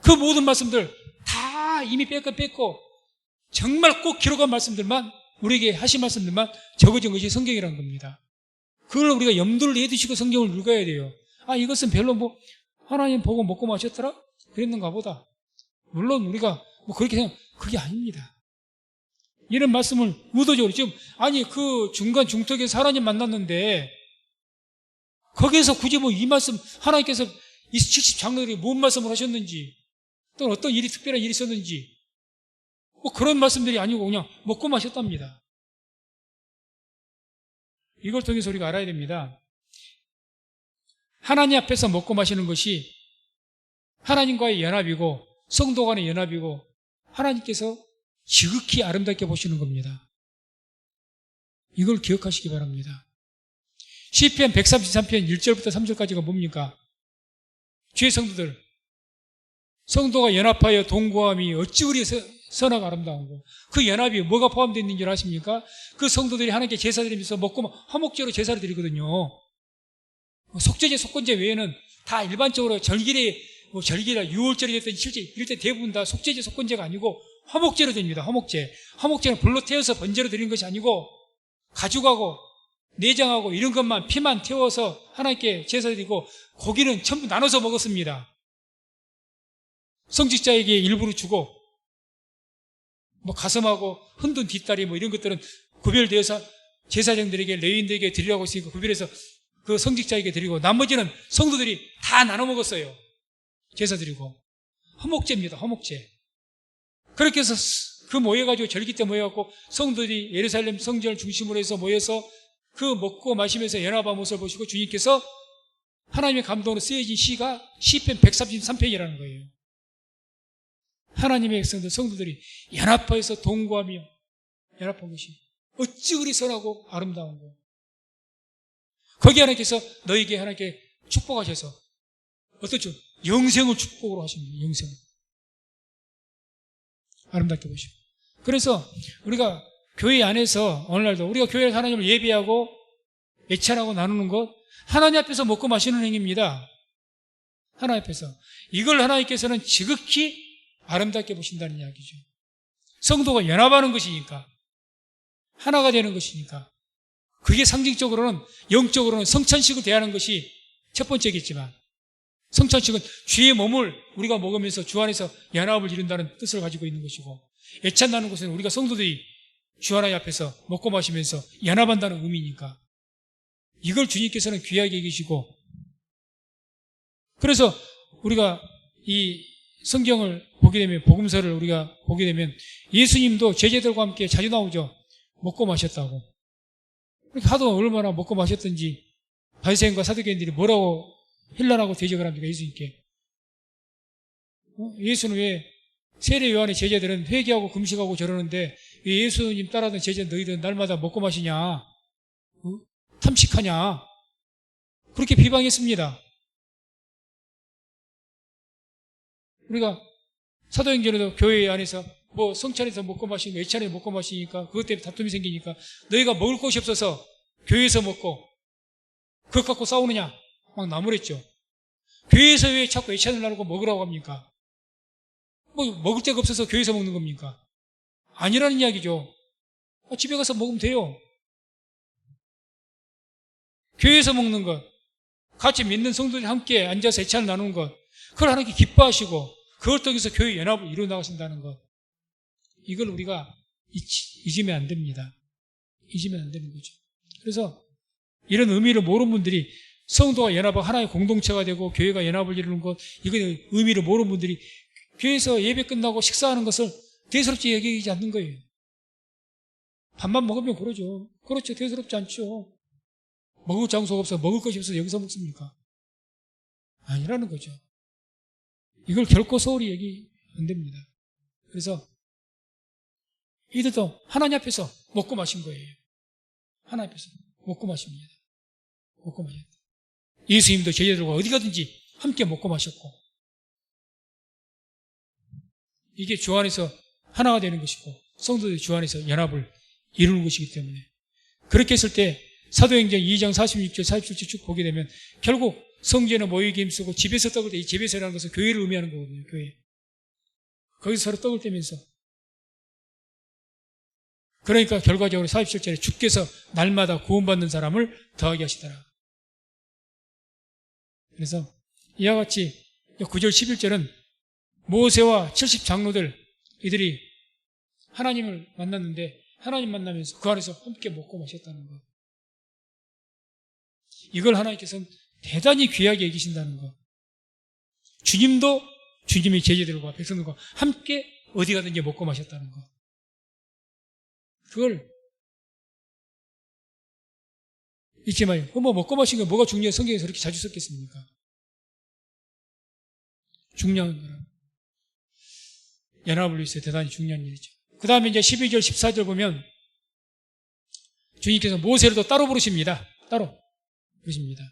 그 모든 말씀들 다 이미 뺐고 정말 꼭 기록한 말씀들만, 우리에게 하신 말씀들만 적어진 것이 성경이라는 겁니다. 그걸 우리가 염두를 내두시고 성경을 읽어야 돼요. 이것은 별로 하나님 보고 먹고 마셨더라? 그랬는가 보다. 물론 우리가 그렇게 생각, 그게 아닙니다. 이런 말씀을 의도적으로 지금, 그 중간 중턱에서 하나님 만났는데, 거기에서 굳이 이 말씀, 하나님께서 이 70장로들이 뭔 말씀을 하셨는지, 또 어떤 특별한 일이 있었는지, 그런 말씀들이 아니고 그냥 먹고 마셨답니다. 이걸 통해서 우리가 알아야 됩니다. 하나님 앞에서 먹고 마시는 것이 하나님과의 연합이고 성도 간의 연합이고 하나님께서 지극히 아름답게 보시는 겁니다. 이걸 기억하시기 바랍니다. 시편 133편 1절부터 3절까지가 뭡니까? 주의 성도들, 성도가 연합하여 동거함이 어찌 우리 선하고 아름다운고, 그 연합이 뭐가 포함되어 있는 줄 아십니까? 그 성도들이 하나님께 제사 드리면서 먹고 화목제로 제사를 드리거든요. 속죄제, 속건제 외에는 다 일반적으로 절기라 유월절이 됐든 실제 이럴 때 대부분 다 속죄제, 속건제가 아니고 화목제로 드립니다. 화목제는 불로 태워서 번제로 드리는 것이 아니고 가죽하고 내장하고 이런 것만 피만 태워서 하나님께 제사 드리고 고기는 전부 나눠서 먹었습니다. 성직자에게 일부러 주고 가슴하고 흔든 뒷다리 이런 것들은 구별되어서 제사장들에게 레위인들에게 드리라고 했으니까 구별해서 그 성직자에게 드리고 나머지는 성도들이 다 나눠 먹었어요. 제사 드리고. 화목제입니다. 화목제. 그렇게 해서 모여가지고 절기 때 모여갖고 성도들이 예루살렘 성전을 중심으로 해서 모여서 그 먹고 마시면서 연합한 모습을 보시고 주님께서 하나님의 감동으로 쓰여진 시가 시편 133편이라는 거예요. 하나님의 성도들이 연합하여서 동거하며 연합한 것이 어찌 그리 선하고 아름다운 거. 거기 하나님께서 너에게 하나님께 축복하셔서 어떻죠? 영생을 축복으로 하십니다. 영생을. 아름답게 보시고. 그래서 우리가 교회 안에서 오늘날도 우리가 교회에서 하나님을 예배하고 애찬하고 나누는 것, 하나님 앞에서 먹고 마시는 행위입니다. 하나님 앞에서. 이걸 하나님께서는 지극히 아름답게 보신다는 이야기죠. 성도가 연합하는 것이니까, 하나가 되는 것이니까, 그게 상징적으로는, 영적으로는 성찬식을 대하는 것이 첫 번째겠지만, 성찬식은 주의 몸을 우리가 먹으면서 주 안에서 연합을 이룬다는 뜻을 가지고 있는 것이고, 애찬나는 것은 우리가 성도들이 주 하나님 앞에서 먹고 마시면서 연합한다는 의미니까, 이걸 주님께서는 귀하게 여기시고, 그래서 우리가 이 성경을 보게 되면, 복음서를 우리가 보게 되면 예수님도 제자들과 함께 자주 나오죠. 먹고 마셨다고. 하도 얼마나 먹고 마셨던지 바리새인과 사두개인들이 뭐라고 힐난하고 대적을 합니까? 예수님께. 예수는 왜 세례 요한의 제자들은 회개하고 금식하고 저러는데 왜 예수님 따라하던 제자 너희들은 날마다 먹고 마시냐? 탐식하냐? 그렇게 비방했습니다. 우리가 사도행전에도 교회 안에서 성찬에서 먹고 마시니까, 예찬에서 먹고 마시니까 그것 때문에 다툼이 생기니까 너희가 먹을 곳이 없어서 교회에서 먹고 그것 갖고 싸우느냐? 막 나무랬죠. 교회에서 왜 자꾸 예찬을 나누고 먹으라고 합니까? 먹을 데가 없어서 교회에서 먹는 겁니까? 아니라는 이야기죠. 집에 가서 먹으면 돼요. 교회에서 먹는 것, 같이 믿는 성도들이 함께 앉아서 예찬을 나누는 것, 그걸 하나님께 기뻐하시고 그걸 통해서 교회 연합을 이루어 나가신다는 것, 이걸 우리가 잊으면 안 됩니다. 잊으면 안 되는 거죠. 그래서 이런 의미를 모르는 분들이 성도가 연합하고 하나의 공동체가 되고 교회가 연합을 이루는 것, 이거의 의미를 모르는 분들이 교회에서 예배 끝나고 식사하는 것을 대수롭지 여기지 않는 거예요. 밥만 먹으면 그러죠. 그렇죠. 대수롭지 않죠. 먹을 장소가 없어, 먹을 것이 없어서 여기서 먹습니까? 아니라는 거죠. 이걸 결코 소홀히 얘기 안 됩니다. 그래서 이들도 하나님 앞에서 먹고 마신 거예요. 하나님 앞에서 먹고 마십니다. 먹고 마셨다. 예수님도 제자들과 어디 가든지 함께 먹고 마셨고, 이게 주 안에서 하나가 되는 것이고 성도들이 주 안에서 연합을 이루는 것이기 때문에, 그렇게 했을 때 사도행전 2장 46절 47절 쭉 보게 되면 결국 성전에 모이기 힘쓰고 집에서 떡을 때, 이 집에서라는 것은 교회를 의미하는 거거든요. 교회. 거기서 서로 떡을 떼면서, 그러니까 결과적으로 47절에 주께서 날마다 구원받는 사람을 더하게 하시더라. 그래서 이와 같이 9절 11절은 모세와 70 장로들 이들이 하나님을 만났는데 하나님 만나면서 그 안에서 함께 먹고 마셨다는 것. 이걸 하나님께서는 대단히 귀하게 여기신다는 것. 주님도 주님의 제자들과 백성들과 함께 어디 가든지 먹고 마셨다는 것. 그걸 잊지 마요. 뭐 먹고 마신 게 뭐가 중요해? 성경에서 그렇게 자주 썼겠습니까? 중요한 거라. 연합을 위해서 대단히 중요한 일이죠. 그 다음에 이제 12절, 14절 보면 주님께서 모세를 또 따로 부르십니다. 따로 부르십니다.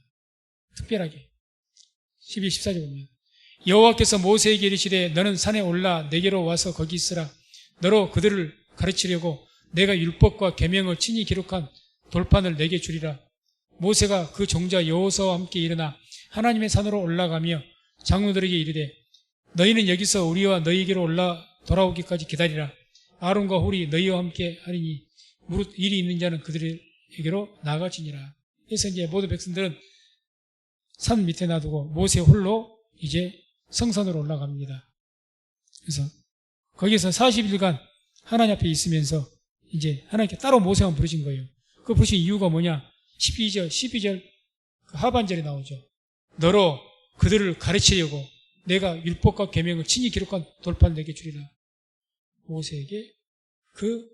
특별하게. 12, 14절 보면 여호와께서 모세에게 이르시되 너는 산에 올라 내게로 와서 거기 있으라. 너로 그들을 가르치려고 내가 율법과 계명을 친히 기록한 돌판을 내게 주리라. 모세가 그 종자 여호수아와 함께 일어나 하나님의 산으로 올라가며 장로들에게 이르되 너희는 여기서 우리와 너희에게로 돌아오기까지 기다리라. 아론과 홀이 너희와 함께 하리니 무릇 일이 있는 자는 그들에게로 나아갈지니라. 그래서 이제 모든 백성들은 산 밑에 놔두고 모세 홀로 이제 성산으로 올라갑니다. 그래서 거기서 40일간 하나님 앞에 있으면서 이제 하나님께 따로 모세만 부르신 거예요. 그 부르신 이유가 뭐냐? 12절 그 하반절에 나오죠. 너로 그들을 가르치려고 내가 율법과 계명을 친히 기록한 돌판 내게 주리라. 모세에게 그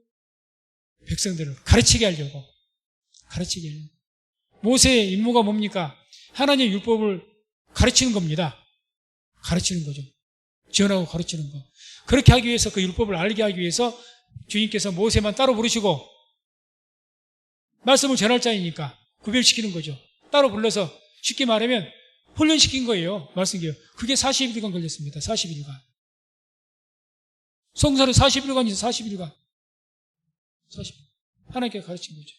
백성들을 가르치게 하려고. 모세의 임무가 뭡니까? 하나님의 율법을 가르치는 겁니다. 가르치는 거죠. 지원하고 가르치는 거. 그렇게 하기 위해서 그 율법을 알게 하기 위해서 주님께서 모세만 따로 부르시고 말씀을 전할 자이니까 구별시키는 거죠. 따로 불러서 쉽게 말하면 훈련시킨 거예요. 말씀이요. 그게 40일간 걸렸습니다. 40일간. 성사를 40일간이죠. 40일간. 하나님께 가르친 거죠.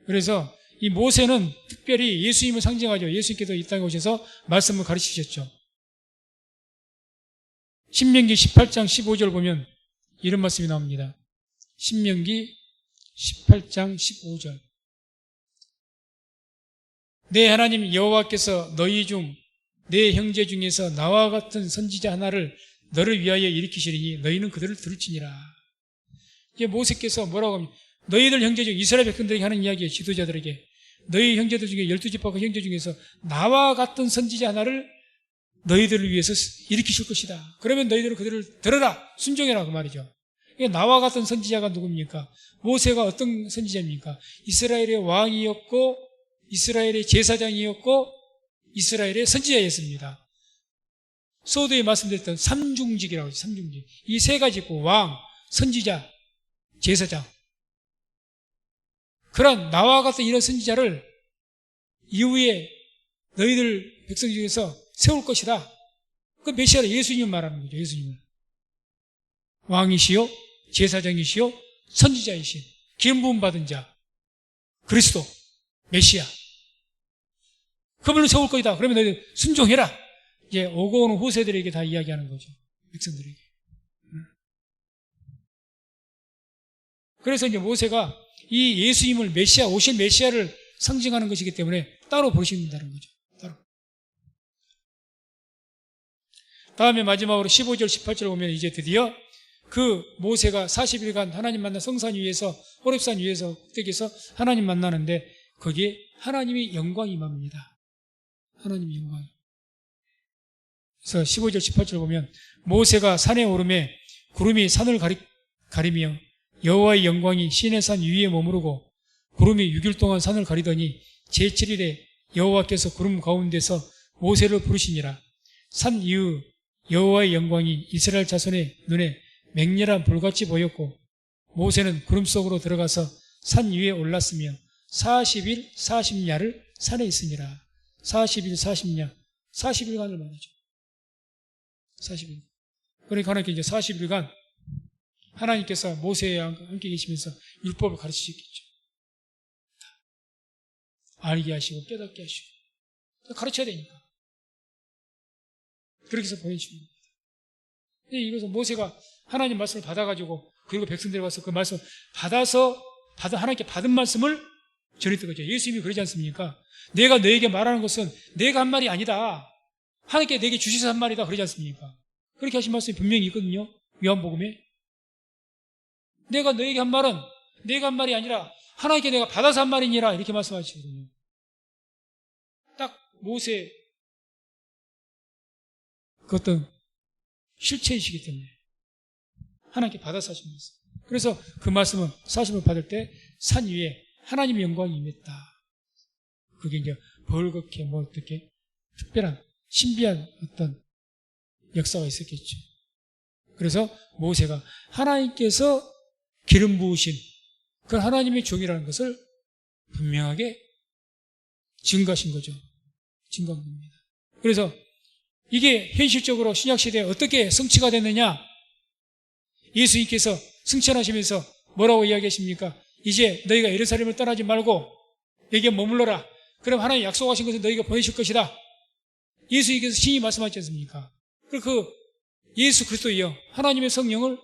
그래서 이 모세는 특별히 예수님을 상징하죠. 예수님께서 이 땅에 오셔서 말씀을 가르치셨죠. 신명기 18장 15절 보면 이런 말씀이 나옵니다. 신명기 18장 15절. 내 하나님 여호와께서 너희 중 내 형제 중에서 나와 같은 선지자 하나를 너를 위하여 일으키시리니 너희는 그들을 들을지니라. 이제 모세께서 뭐라고 합니까? 너희들 형제 중 이스라엘 백성들에게 하는 이야기예요. 지도자들에게. 너희 형제들 중에 12지파 형제 중에서 나와 같은 선지자 하나를 너희들을 위해서 일으키실 것이다. 그러면 너희들은 그들을 들어라. 순종해라. 그 말이죠. 나와 같은 선지자가 누굽니까? 모세가 어떤 선지자입니까? 이스라엘의 왕이었고 이스라엘의 제사장이었고 이스라엘의 선지자였습니다. 소도에 말씀드렸던 삼중직이라고 하죠. 삼중직. 이 세 가지 있고 왕, 선지자, 제사장. 그런 나와 같은 이런 선지자를 이후에 너희들 백성 중에서 세울 것이다. 그 메시아를 예수님을 말하는 거죠. 예수님을. 왕이시요, 제사장이시요, 선지자이신, 기름 부음 받은 자, 그리스도, 메시아. 그분을 세울 거이다. 그러면 너희들 순종해라. 이제 오고 오는 후세들에게 다 이야기하는 거죠. 백성들에게. 그래서 이제 모세가 이 예수님을 메시아, 오실 메시아를 상징하는 것이기 때문에 따로 부르신다는 거죠. 따로. 다음에 마지막으로 15절, 18절 보면 이제 드디어 그 모세가 40일간 하나님 만나 성산 위에서, 호렙산 위에서, 꼭대기에서 하나님 만나는데 거기에 하나님의 영광이 임합니다. 하나님의 영광. 그래서 15절, 18절 보면 모세가 산에 오르매 구름이 산을 가리며 여호와의 영광이 시내 산 위에 머무르고 구름이 6일 동안 산을 가리더니 제7일에 여호와께서 구름 가운데서 모세를 부르시니라. 산 이후 여호와의 영광이 이스라엘 자손의 눈에 맹렬한 불같이 보였고 모세는 구름 속으로 들어가서 산 위에 올랐으며 40일 40야를 산에 있으니라. 40일 40야 40일간을 말이죠. 40일. 그러니까 하나님께 이제 40일간 하나님께서 모세와 함께 계시면서 율법을 가르치셨겠죠. 알게 하시고 깨닫게 하시고 가르쳐야 되니까. 그렇게 해서 보내주십니다. 이것은 모세가 하나님 말씀을 받아가지고 그리고 백성들이 와서 그 말씀을 받아서 하나님께 받은 말씀을 전에 거죠. 예수님이 그러지 않습니까? 내가 너에게 말하는 것은 내가 한 말이 아니다. 하나님께 내게 주셔서 한 말이다. 그러지 않습니까? 그렇게 하신 말씀이 분명히 있거든요. 요한복음에. 내가 너에게 한 말은 내가 한 말이 아니라 하나님께 내가 받아서 한 말이니라. 이렇게 말씀하시거든요. 딱 모세 그 어떤 실체이시기 때문에 하나님께 받아서 하신 말씀. 그래서 그 말씀은 사심을 받을 때 산 위에 하나님의 영광이 임했다. 그게 이제 벌겋게 뭐 어떻게 특별한 신비한 어떤 역사가 있었겠죠. 그래서 모세가 하나님께서 기름 부으신 그 하나님의 종이라는 것을 분명하게 증거하신 거죠. 증거한 겁니다. 그래서 이게 현실적으로 신약시대에 어떻게 성취가 됐느냐? 예수님께서 승천하시면서 뭐라고 이야기하십니까? 이제 너희가 예루살렘을 떠나지 말고 여기에 머물러라. 그럼 하나님 약속하신 것을 너희가 보내실 것이다. 예수님께서 신이 말씀하지 않습니까? 그 예수 그리스도이여 하나님의 성령을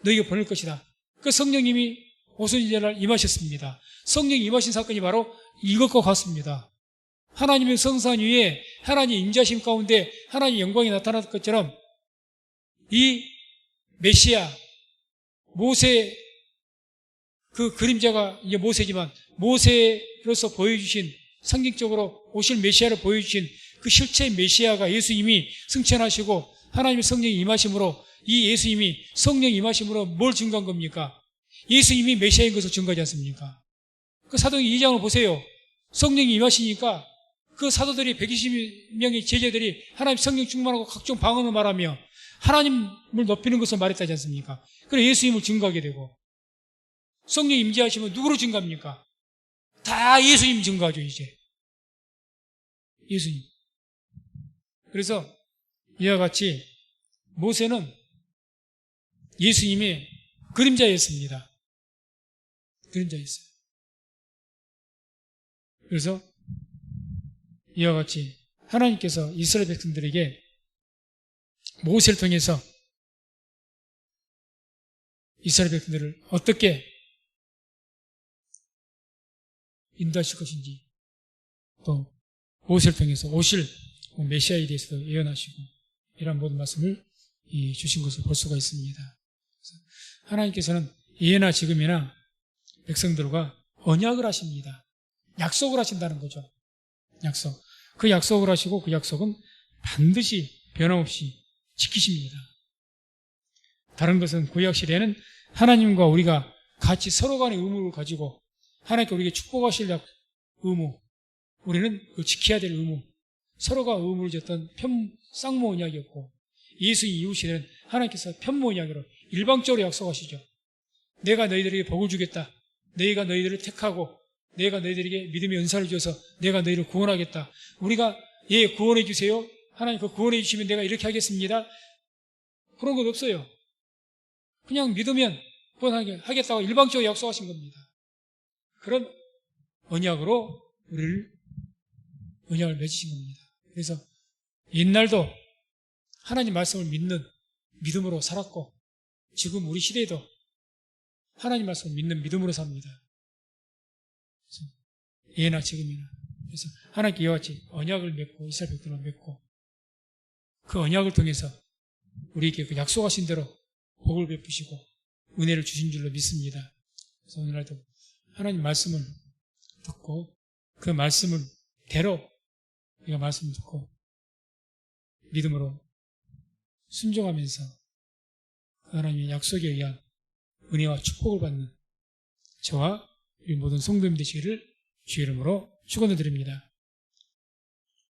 너희가 보낼 것이다. 그 성령님이 오순절날 임하셨습니다. 성령이 임하신 사건이 바로 이것과 같습니다. 하나님의 성산 위에 하나님의 임재하심 가운데 하나님의 영광이 나타났던 것처럼 이 메시아 모세 그 그림자가 이제 모세지만 모세로서 보여주신 상징적으로 오실 메시아를 보여주신 그 실체 메시아가 예수님이 승천하시고 하나님의 성령이 임하심으로 이 예수님이 성령 임하심으로 뭘 증거한 겁니까? 예수님이 메시아인 것을 증거하지 않습니까? 그 사도행 2장을 보세요. 성령이 임하시니까 그 사도들이 120명의 제자들이 하나님 성령 충만하고 각종 방언을 말하며 하나님을 높이는 것을 말했다지 않습니까? 그래서 예수님을 증거하게 되고 성령 임재하시면 누구로 증거합니까? 다 예수님 증거하죠. 이제 예수님. 그래서 이와 같이 모세는 예수님의 그림자였습니다. 그림자였어요. 그래서 이와 같이 하나님께서 이스라엘 백성들에게 모세를 통해서 이스라엘 백성들을 어떻게 인도하실 것인지 또 모세를 통해서 오실 메시아에 대해서도 예언하시고 이런 모든 말씀을 주신 것을 볼 수가 있습니다. 그래서 하나님께서는 이해나 지금이나 백성들과 언약을 하십니다. 약속을 하신다는 거죠. 약속. 그 약속을 하시고 그 약속은 반드시 변함없이 지키십니다. 다른 것은 구약 시대에는 하나님과 우리가 같이 서로 간의 의무를 가지고 하나님께 우리에게 축복하실 의무, 우리는 그 지켜야 될 의무, 서로가 의무를 졌던 쌍모 언약이었고 예수 이후 시대는 하나님께서 편모 언약으로 일방적으로 약속하시죠. 내가 너희들에게 복을 주겠다. 너희가 너희들을 택하고 내가 너희들에게 믿음의 은사를 줘서 내가 너희를 구원하겠다. 우리가 구원해 주세요. 하나님 그 구원해 주시면 내가 이렇게 하겠습니다. 그런 것 없어요. 그냥 믿으면 구원하겠다고 일방적으로 약속하신 겁니다. 그런 언약으로 우리를 언약을 맺으신 겁니다. 그래서 옛날도 하나님 말씀을 믿는 믿음으로 살았고 지금 우리 시대에도 하나님 말씀을 믿는 믿음으로 삽니다. 예나 지금이나. 그래서 하나님께 이와 같이 언약을 맺고 이스라엘 백성을 맺고 그 언약을 통해서 우리에게 그 약속하신 대로 복을 베푸시고 은혜를 주신 줄로 믿습니다. 그래서 오늘날도 하나님 말씀을 듣고 그 말씀을 대로 우리가 말씀을 듣고 믿음으로 순종하면서 그 하나님의 약속에 의한 은혜와 축복을 받는 저와 우리 모든 성도님 되시기를 주의 이름으로 축원을 드립니다.